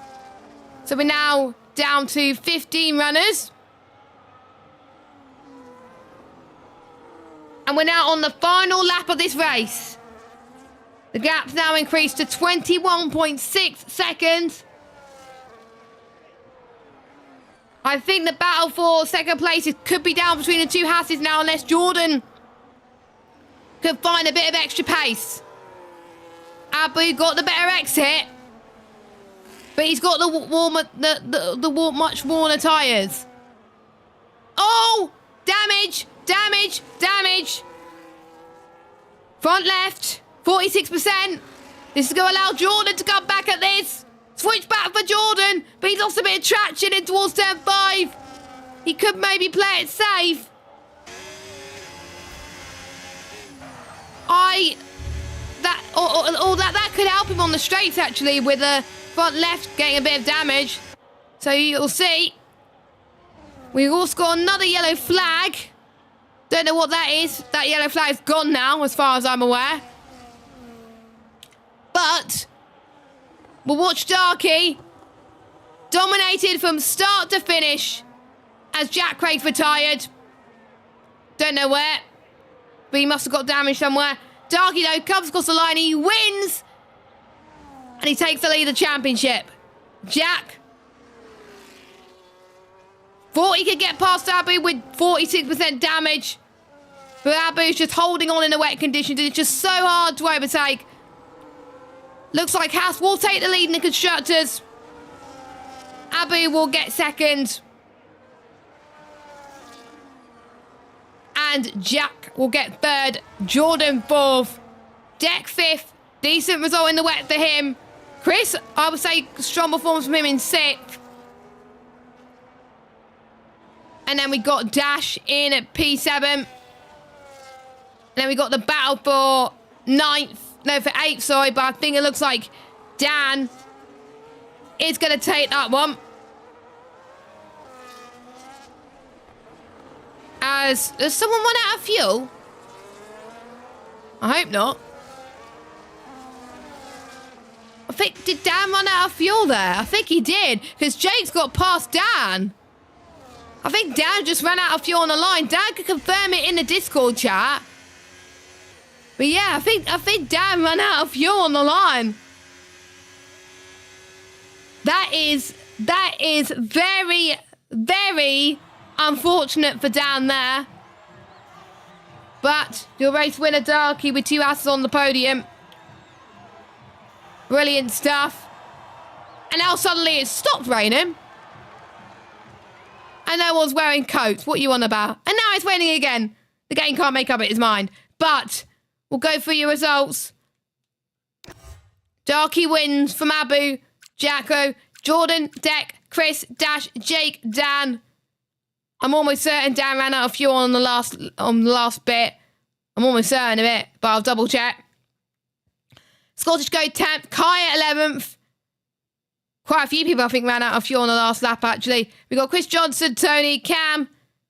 So we're now down to 15 runners. And we're now on the final lap of this race. The gap's now increased to 21.6 seconds. I think the battle for second place could be down between the two Hasses now, unless Jordan could find a bit of extra pace. Abu got the better exit, but he's got the much worn tyres. Oh! Damage! Damage! Damage! Front left, 46%. This is going to allow Jordan to come back at this. Switch back for Jordan, but he's lost a bit of traction in towards turn 5. He could maybe play it safe. That could help him on the straights, actually, with the front left getting a bit of damage. So you'll see. We've also got another yellow flag. Don't know what that is. That yellow flag's gone now, as far as I'm aware. But we'll watch Darky dominated from start to finish as Jack Craig retired. Don't know where, but he must have got damaged somewhere. Darky, though, comes across the line. He wins. And he takes the lead of the championship. Jack thought he could get past Abu with 46% damage. But Abu's just holding on in the wet conditions. It's just so hard to overtake. Looks like Haas will take the lead in the constructors. Abu will get second. And Jack will get third. Jordan fourth. Deck fifth. Decent result in the wet for him. Chris, I would say strong performance from him in sixth. And then we got Dash in at P7. And then we got the battle for ninth. No, for eighth, sorry. But I think it looks like Dan is going to take that one. As does someone run out of fuel? I hope not. I think, did Dan run out of fuel there? I think he did, because Jake's got past Dan. I think Dan just ran out of fuel on the line. Dan could confirm it in the Discord chat. But yeah, I think Dan ran out of fuel on the line. That is very, very unfortunate for Dan there. But your race winner, Darky, with 2 asses on the podium. Brilliant stuff. And now suddenly it's stopped raining. And no one's wearing coats. What are you on about? And now it's raining again. The game can't make up its mind. But we'll go through your results. Darky wins from Abu, Jacko, Jordan, Deck, Chris, Dash, Jake, Dan. I'm almost certain Dan ran out of fuel on the last bit. I'm almost certain of it, but I'll double check. Scottish Go 10th, Kai at 11th. Quite a few people, I think, ran out of fuel on the last lap, actually. We got Chris Johnson, Tony, Cam,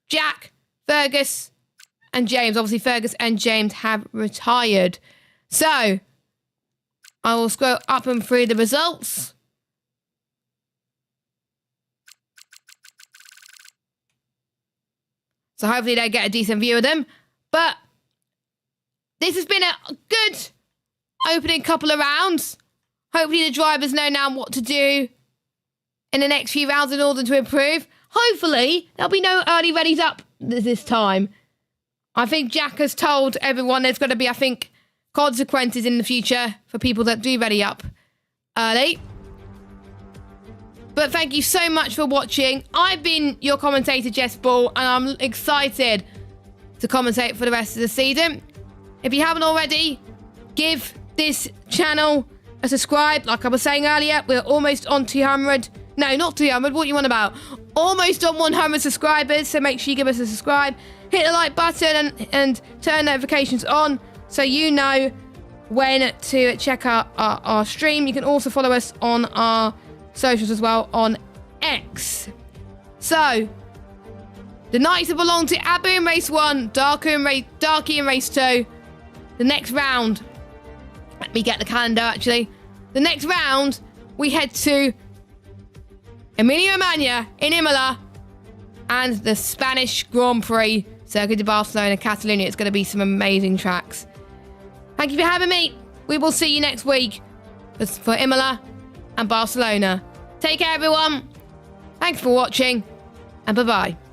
Jack, Fergus, and James. Obviously, Fergus and James have retired. So, I will scroll up and through the results. So, hopefully, they get a decent view of them. But this has been a good opening couple of rounds. Hopefully the drivers know now what to do in the next few rounds in order to improve. Hopefully there'll be no early readies up this time. I think Jack has told everyone there's going to be, I think, consequences in the future for people that do ready up early. But thank you so much for watching. I've been your commentator, Jess Ball, and I'm excited to commentate for the rest of the season. If you haven't already, give this channel a subscribe. Like I was saying earlier, we're almost on 200. No, not 200. What are you on about? Almost on 100 subscribers. So make sure you give us a subscribe. Hit the like button and turn notifications on so you know when to check out our stream. You can also follow us on our socials as well on X. So, the Knights that belong to Abu in race 1, Darky in race 2. The next round, let me get the calendar actually. The next round, we head to Emilia-Romagna in Imola and the Spanish Grand Prix, Circuit de Barcelona, Catalonia. It's going to be some amazing tracks. Thank you for having me. We will see you next week for Imola and Barcelona. Take care, everyone. Thanks for watching, and bye-bye.